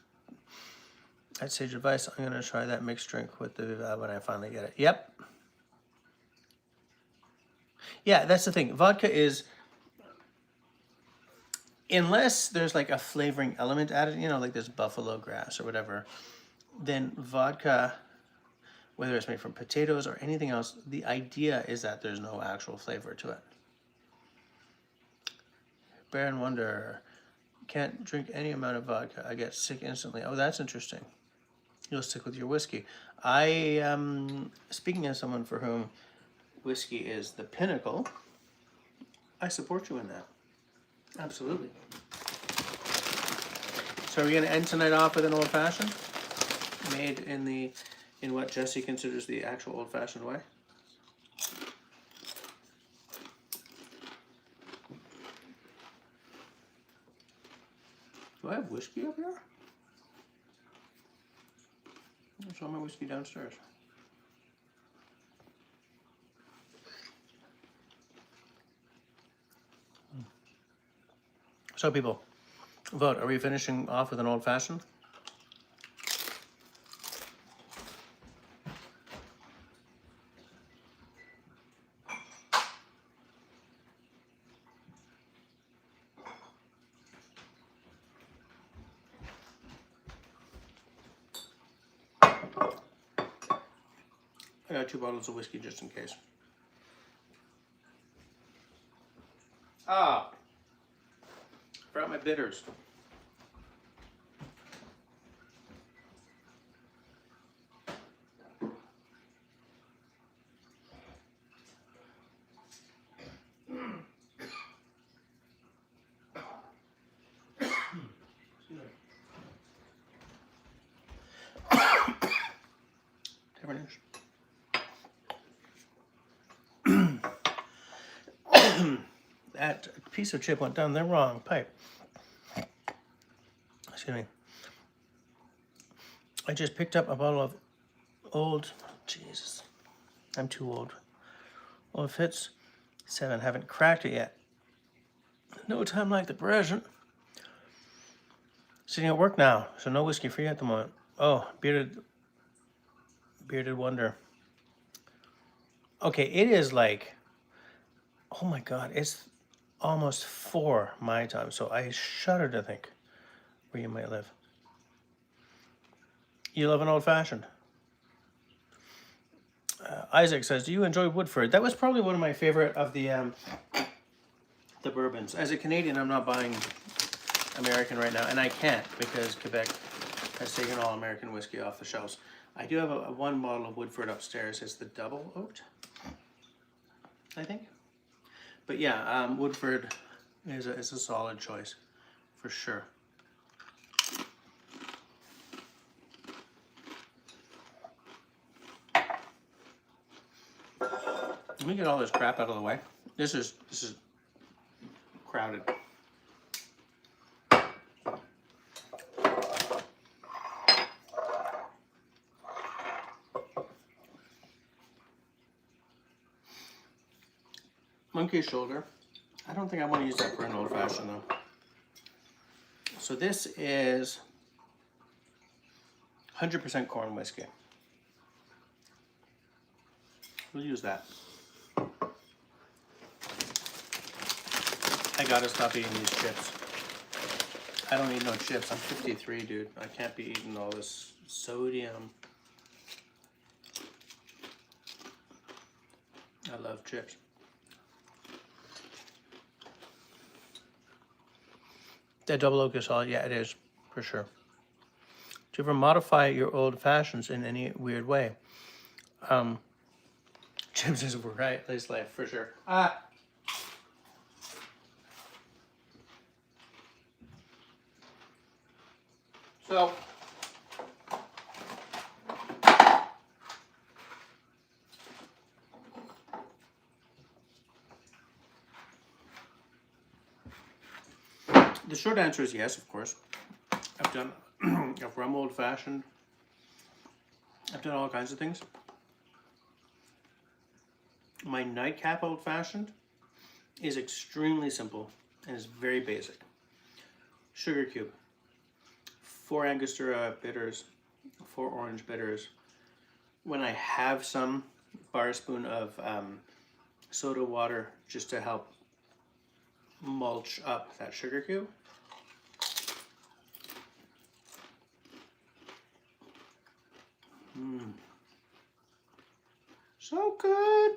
I'd Sage Advice. I'm gonna try that mixed drink with the when I finally get it. Yep. Yeah, that's the thing. Vodka is, unless there's like a flavoring element added, you know, like this buffalo grass or whatever, then vodka, whether it's made from potatoes or anything else, the idea is that there's no actual flavor to it. Baron Wonder, can't drink any amount of vodka. I get sick instantly. Oh, that's interesting. You'll stick with your whiskey. Speaking as someone for whom whiskey is the pinnacle, I support you in that. Absolutely. So are we going to end tonight off with an old-fashioned? Made in what Jesse considers the actual old-fashioned way? Do I have whiskey up here? There's all my whiskey downstairs. So people, vote. Are we finishing off with an old-fashioned? I got 2 bottles of whiskey just in case. Ah, forgot my bitters. That piece of chip went down the wrong pipe. Excuse me. I just picked up a bottle of old, Jesus, I'm too old. Old Fitz 7, haven't cracked it yet. No time like the present. Sitting at work now, so no whiskey for you at the moment. Oh, bearded wonder. Okay, it is like, oh my God, it's almost 4 my time, so I shudder to think where you might live. You love an old-fashioned. Isaac says, do you enjoy Woodford? That was probably one of my favorite of the bourbons. As a Canadian, I'm not buying American right now, and I can't because Quebec has taken all American whiskey off the shelves. I do have a 1 bottle of Woodford upstairs. It's the double oaked, I think. But yeah, Woodford is a solid choice for sure. Let me get all this crap out of the way. This is crowded. Monkey shoulder. I don't think I want to use that for an old-fashioned though. So this is 100% corn whiskey. We'll use that. I gotta stop eating these chips. I don't eat no chips. I'm 53, dude. I can't be eating all this sodium. I love chips. That double oak is solid. Yeah, it is, for sure. Do you ever modify your old fashions in any weird way? Chips is right, place life, for sure. So, the short answer is yes, of course. I've done a rum old-fashioned. I've done all kinds of things. My nightcap old fashioned is extremely simple and is very basic. Sugar cube, 4 Angostura bitters, 4 orange bitters. When I have some, bar spoon of soda water just to help mulch up that sugar cube. So good.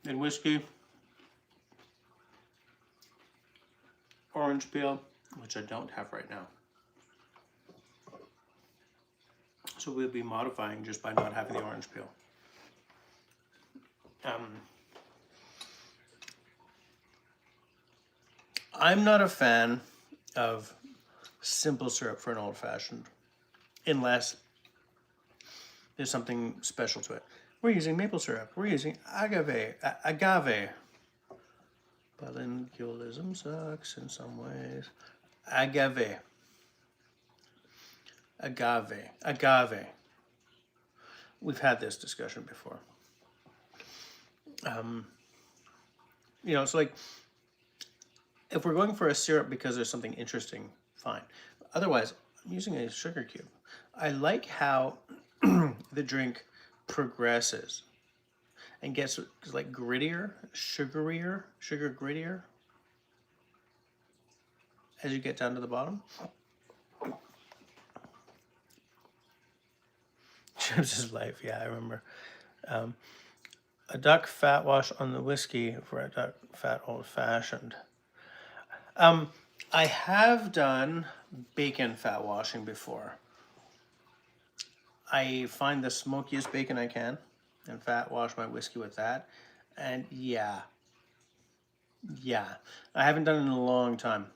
And whiskey, orange peel, which I don't have right now. So we'll be modifying just by not having the orange peel. I'm not a fan of simple syrup for an old fashioned, unless there's something special to it. We're using maple syrup. We're using agave. Bilingualism sucks in some ways. Agave. We've had this discussion before. You know, it's like, if we're going for a syrup because there's something interesting, fine. Otherwise, I'm using a sugar cube. I like how the drink progresses and gets like grittier, sugar grittier as you get down to the bottom. Chips's life, yeah, I remember. A duck fat wash on the whiskey for a duck fat old fashioned. I have done bacon fat washing before. I find the smokiest bacon I can and fat wash my whiskey with that. And yeah, I haven't done it in a long time.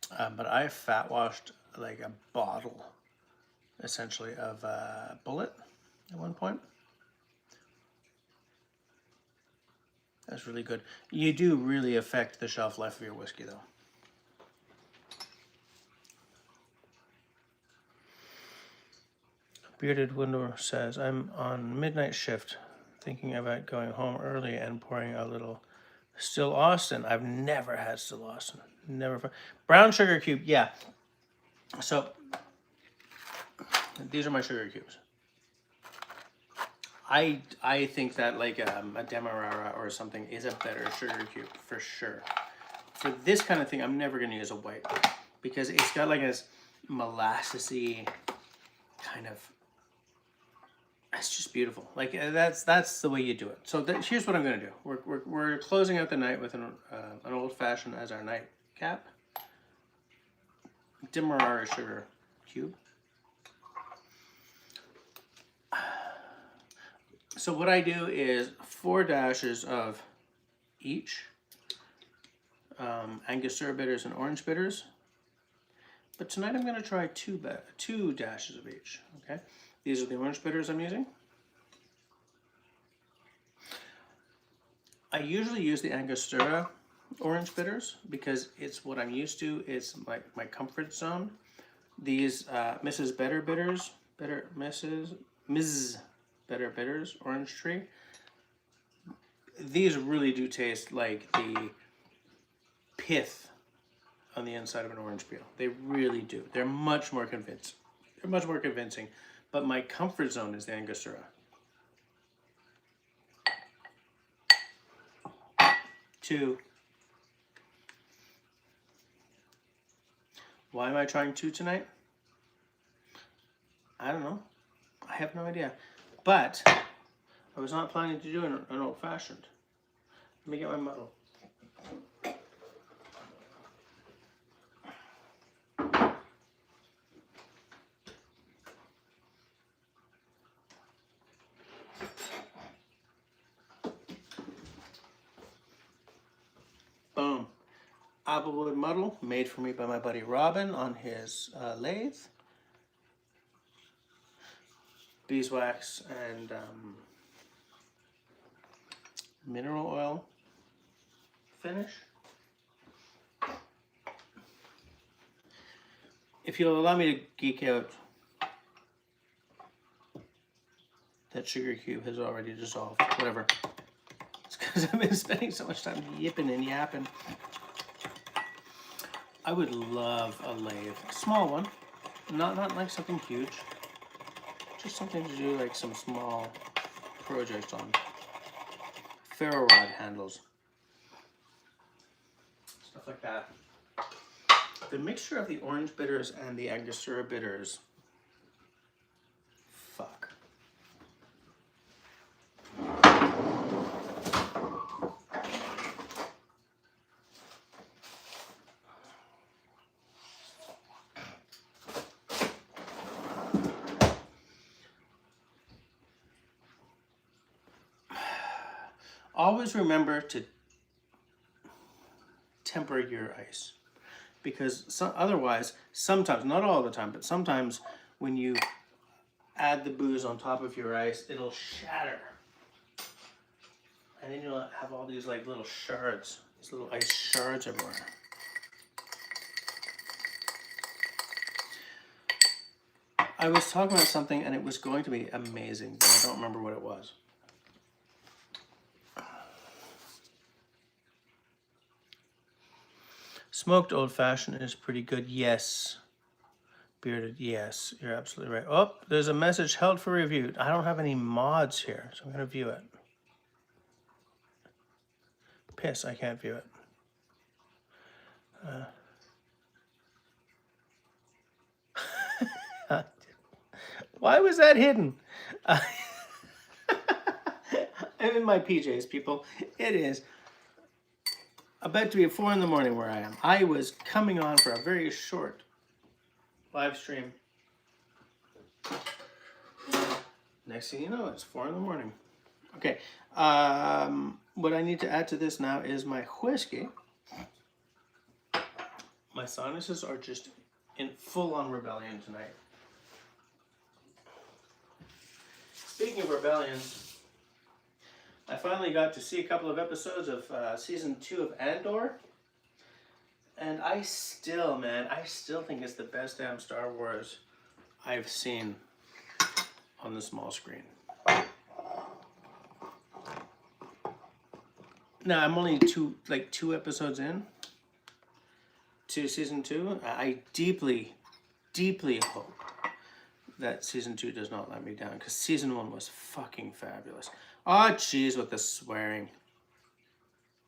But I fat washed like a bottle, essentially, of Bullet at one point. That's really good. You do really affect the shelf life of your whiskey, though. Bearded Window says, I'm on midnight shift, thinking about going home early and pouring a little Still Austin. I've never had Still Austin. Never. Brown sugar cube, yeah. So, these are my sugar cubes. I think that like a Demerara or something is a better sugar cube for sure. For this kind of thing, I'm never going to use a white because it's got like this molassesy kind of. It's just beautiful. Like that's the way you do it. So here's what I'm going to do. We're closing out the night with an old fashioned as our nightcap. Demerara sugar cube. So what I do is 4 dashes of each. Angostura bitters and orange bitters. But tonight I'm going to try 2 dashes of each. Okay, these are the orange bitters I'm using. I usually use the Angostura orange bitters because it's what I'm used to. It's my comfort zone. These Mrs. Better bitters, Ms. Better bitters, orange tree. These really do taste like the pith on the inside of an orange peel. They really do. They're much more convincing. But my comfort zone is the Angostura. 2. Why am I trying 2 tonight? I don't know. I have no idea. But I was not planning to do an old-fashioned. Let me get my muddle. Boom. Applewood muddle made for me by my buddy Robin on his lathe. Beeswax and mineral oil finish. If you'll allow me to geek out, that sugar cube has already dissolved. Whatever. It's because I've been spending so much time yipping and yapping. I would love a lathe. A small one. Not like something huge. Just something to do like some small projects on. Ferro rod handles. Stuff like that. The mixture of the orange bitters and the Angostura bitters. Fuck. Always remember to temper your ice, because otherwise, sometimes, not all the time, but sometimes when you add the booze on top of your ice, it'll shatter. And then you'll have all these like little shards, these little ice shards everywhere. I was talking about something and it was going to be amazing, but I don't remember what it was. Smoked old fashioned is pretty good, yes. Bearded, yes, you're absolutely right. Oh, there's a message held for review. I don't have any mods here, so I'm going to view it. Piss, I can't view it. Why was that hidden? I'm in my PJs, people. It is about to be 4 in the morning where I am. I was coming on for a very short live stream. Next thing you know, it's 4 in the morning. Okay, what I need to add to this now is my whiskey. My sinuses are just in full-on rebellion tonight. Speaking of rebellions, I finally got to see a couple of episodes of season 2 of Andor. And I still think it's the best damn Star Wars I've seen on the small screen. Now, I'm only two episodes in to season 2. I deeply, deeply hope that season 2 does not let me down, because season 1 was fucking fabulous. Oh, jeez, with the swearing.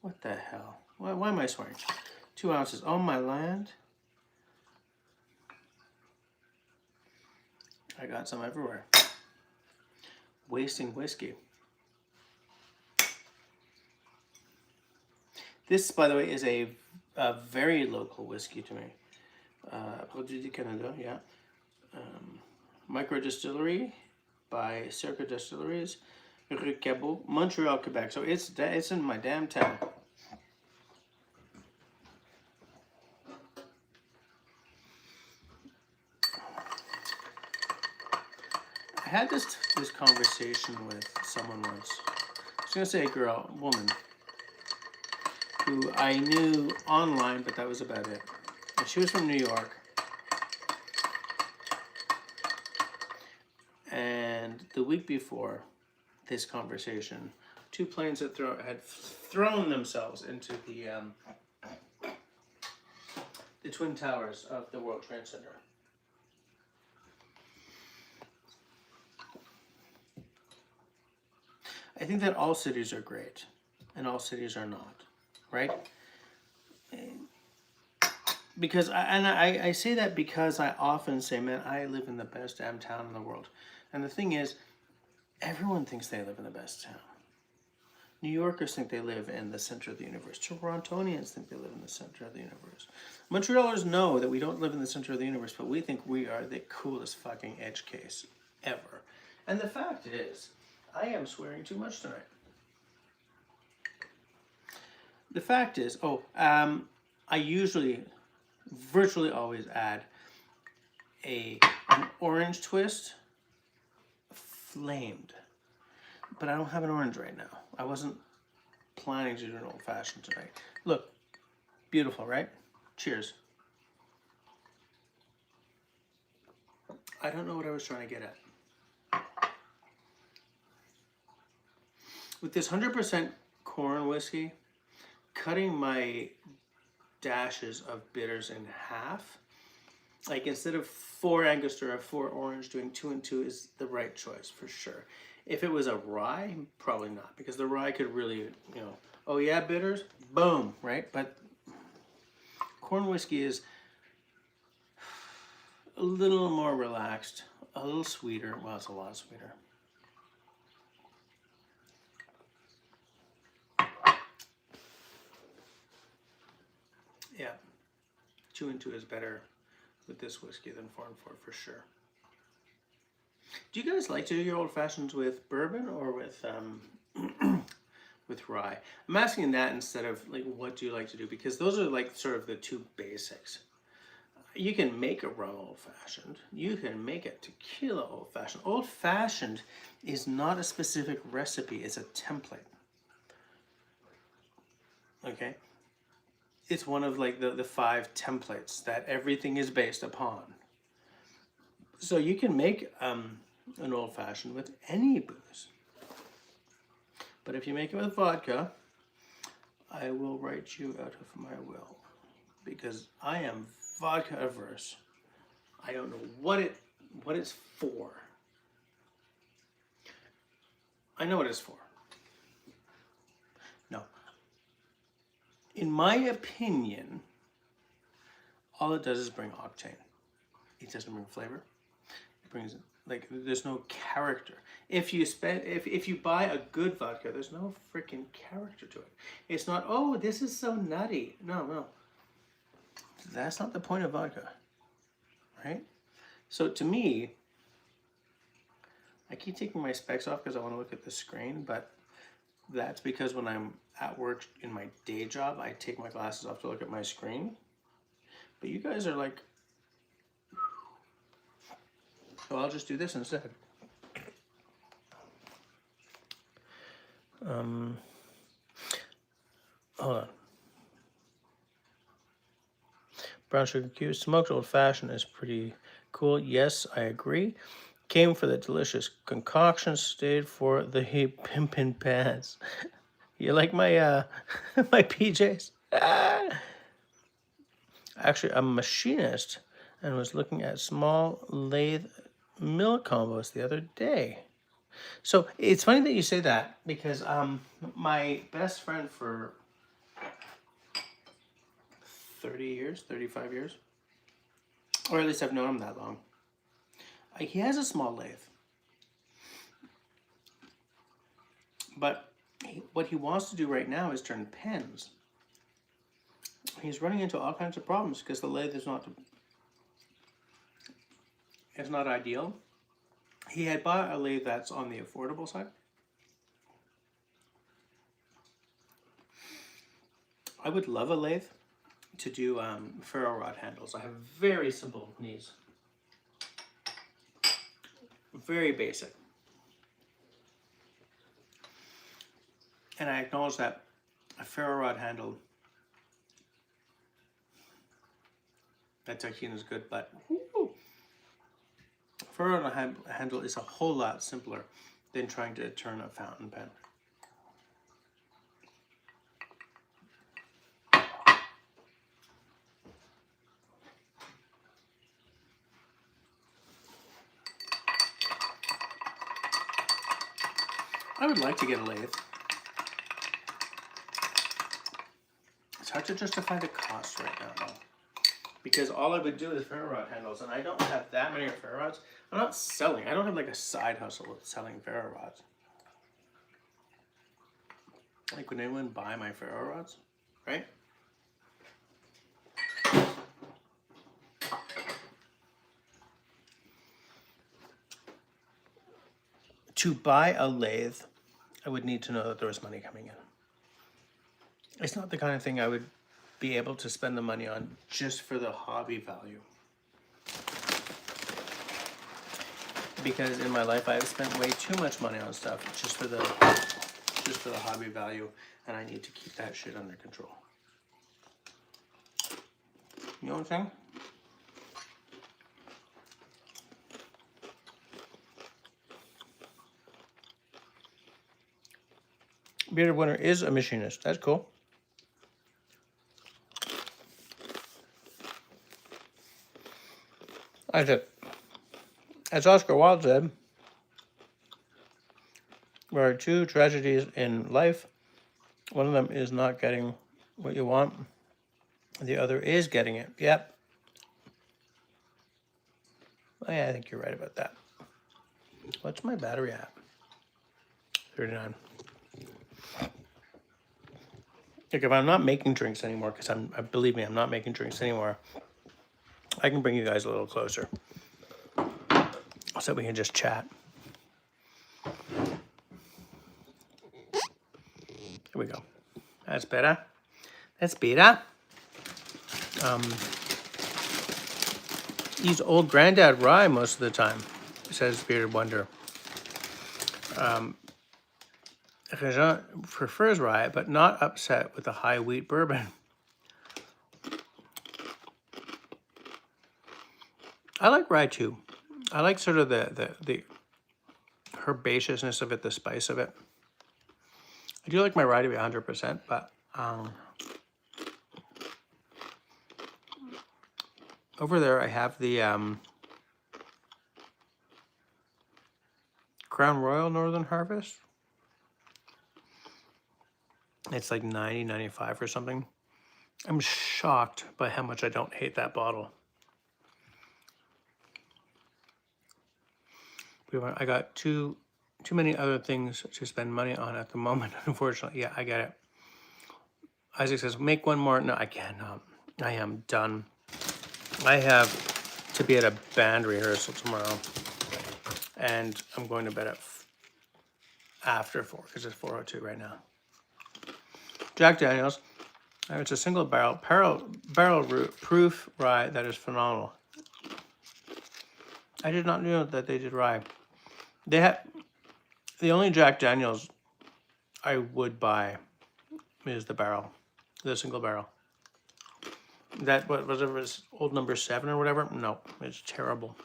What the hell? Why am I swearing? 2 ounces. Oh, my land. I got some everywhere. Wasting whiskey. This, by the way, is a very local whiskey to me. Produit du Canada, yeah. Micro distillery by Circa Distilleries, Rue Cabot, Montreal, Quebec. So it's in my damn town. I had this conversation with someone once. I was gonna say a woman, who I knew online, but that was about it. And she was from New York. And the week before this conversation, 2 planes had thrown themselves into the Twin Towers of the World Trade Center. I think that all cities are great, and all cities are not, right? Because I say that because I often say, man, I live in the best damn town in the world. And the thing is, everyone thinks they live in the best town. New Yorkers think they live in the center of the universe. Torontonians think they live in the center of the universe. Montrealers know that we don't live in the center of the universe, but we think we are the coolest fucking edge case ever. And the fact is, I am swearing too much tonight. The fact is, I usually, virtually always add an orange twist, flamed. But I don't have an orange right now. I wasn't planning to do an old fashioned tonight. Look, beautiful, right? Cheers. I don't know what I was trying to get at. With this 100% corn whiskey, cutting my dashes of bitters in half, like instead of 4 Angostura, 4 orange, doing 2 and 2 is the right choice for sure. If it was a rye, probably not, because the rye could really, you know, oh yeah, bitters, boom, right? But corn whiskey is a little more relaxed, a little sweeter. Well, it's a lot sweeter. Yeah, 2 and 2 is better with this whiskey than 4 and 4 for sure. Do you guys like to do your old fashions with bourbon or with with rye? I'm asking that instead of like what do you like to do, because those are like sort of the two basics. You can make a rum old fashioned. You can make a tequila old fashioned. Old fashioned is not a specific recipe, it's a template. Okay? It's one of like the 5 templates that everything is based upon. So you can make an old fashioned with any booze. But if you make it with vodka, I will write you out of my will, because I am vodka averse. I don't know what it's for. I know what it's for. No. In my opinion, all it does is bring octane. It doesn't bring flavor. It brings, like, there's no character. If you buy a good vodka, there's no freaking character to it. It's not, oh, this is so nutty. No. That's not the point of vodka, right? So to me, I keep taking my specs off because I want to look at the screen, but that's because when I'm at work in my day job, I take my glasses off to look at my screen. But you guys are like, so I'll just do this instead. Hold on. Brown sugar cubes. Smoked old fashioned is pretty cool. Yes, I agree. Came for the delicious concoction, stayed for the pimpin' pants. You like my my PJs? Actually, I'm a machinist and was looking at small lathe mill combos the other day. So it's funny that you say that, because my best friend for 30 years, 35 years, or at least I've known him that long, he has a small lathe. But what he wants to do right now is turn pens. He's running into all kinds of problems because the lathe is not ideal. He had bought a lathe that's on the affordable side. I would love a lathe to do ferro rod handles. I have very simple knees. Very basic. And I acknowledge that a ferro rod handle, that Tahitian is good, but ferro rod handle is a whole lot simpler than trying to turn a fountain pen. I would like to get a lathe. It's hard to justify the cost right now, though, because all I would do is ferro rod handles, and I don't have that many ferro rods. I'm not selling. I don't have like a side hustle with selling ferro rods. Like, would anyone buy my ferro rods, right? To buy a lathe, I would need to know that there was money coming in. It's not the kind of thing I would be able to spend the money on just for the hobby value. Because in my life, I've spent way too much money on stuff just for the hobby value, and I need to keep that shit under control. You know what I'm saying? Bearded Wonder is a machinist. That's cool. I said, as Oscar Wilde said, there are two tragedies in life. One of them is not getting what you want. The other is getting it. Yep. Oh, yeah, I think you're right about that. What's my battery at? 39. Like if I'm not making drinks anymore, because believe me, I'm not making drinks anymore, I can bring you guys a little closer so we can just chat. Here we go. That's better. That's better. Use old granddad rye most of the time, says Bearded Wonder. Regent prefers rye, but not upset with the high wheat bourbon. I like rye too. I like sort of the herbaceousness of it, the spice of it. I do like my rye to be 100%, but over there I have the Crown Royal Northern Harvest. It's like 90, 95 or something. I'm shocked by how much I don't hate that bottle. I got too many other things to spend money on at the moment, unfortunately. Yeah, I get it. Isaac says, make one more. No, I cannot. I am done. I have to be at a band rehearsal tomorrow. And I'm going to bed at after 4, because it's 4:02 right now. Jack Daniels. It's a single barrel proof rye that is phenomenal. I did not know that they did rye. They have the only Jack Daniels I would buy is the barrel, the single barrel. That what was it, old number 7 or whatever? No, it's terrible.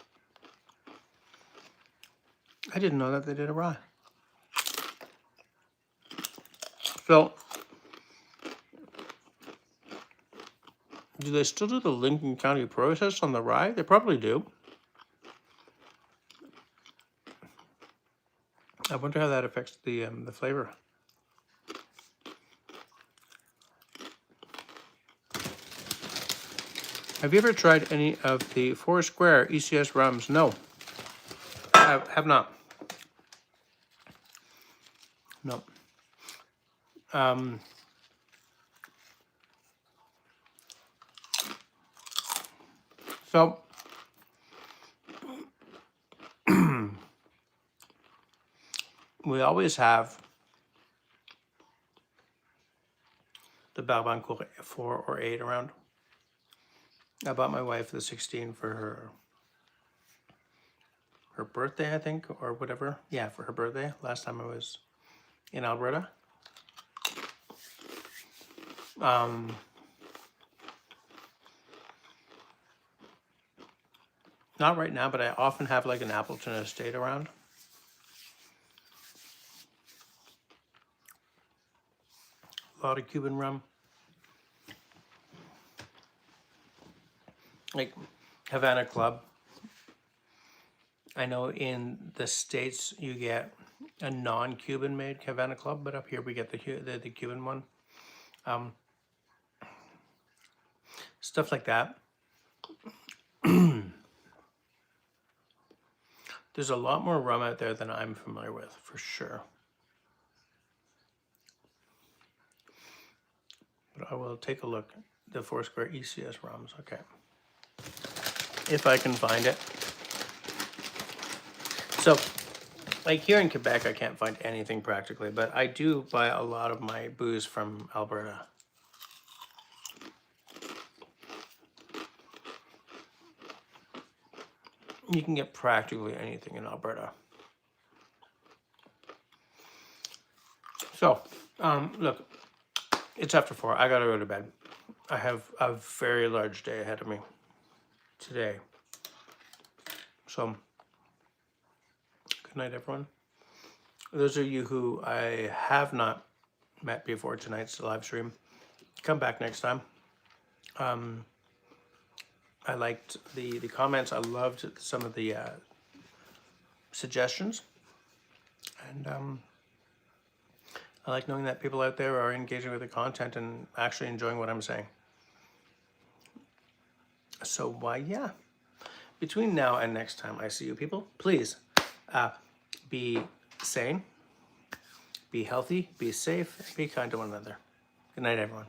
I didn't know that they did a rye. So, do they still do the Lincoln County process on the rye? They probably do. I wonder how that affects the flavor. Have you ever tried any of the Foursquare ECS rums? No, I have not. No. So, we always have the Barbancourt 4 or 8 around. I bought my wife the 16 for her birthday, I think, or whatever. Yeah, for her birthday. Last time I was in Alberta. Not right now, but I often have like an Appleton Estate around. A lot of Cuban rum. Like Havana Club. I know in the States you get a non-Cuban made Havana Club, but up here we get the Cuban one. Stuff like that. There's a lot more rum out there than I'm familiar with, for sure. But I will take a look. The Foursquare ECS rums, okay. If I can find it. So, like here in Quebec, I can't find anything practically, but I do buy a lot of my booze from Alberta. You can get practically anything in Alberta. So, look, it's after 4. I gotta go to bed. I have a very large day ahead of me today. So, good night, everyone. Those of you who I have not met before tonight's live stream. Come back next time. I liked the comments. I loved some of the suggestions. And I like knowing that people out there are engaging with the content and actually enjoying what I'm saying. So yeah, between now and next time I see you people, please be sane, be healthy, be safe, be kind to one another. Good night, everyone.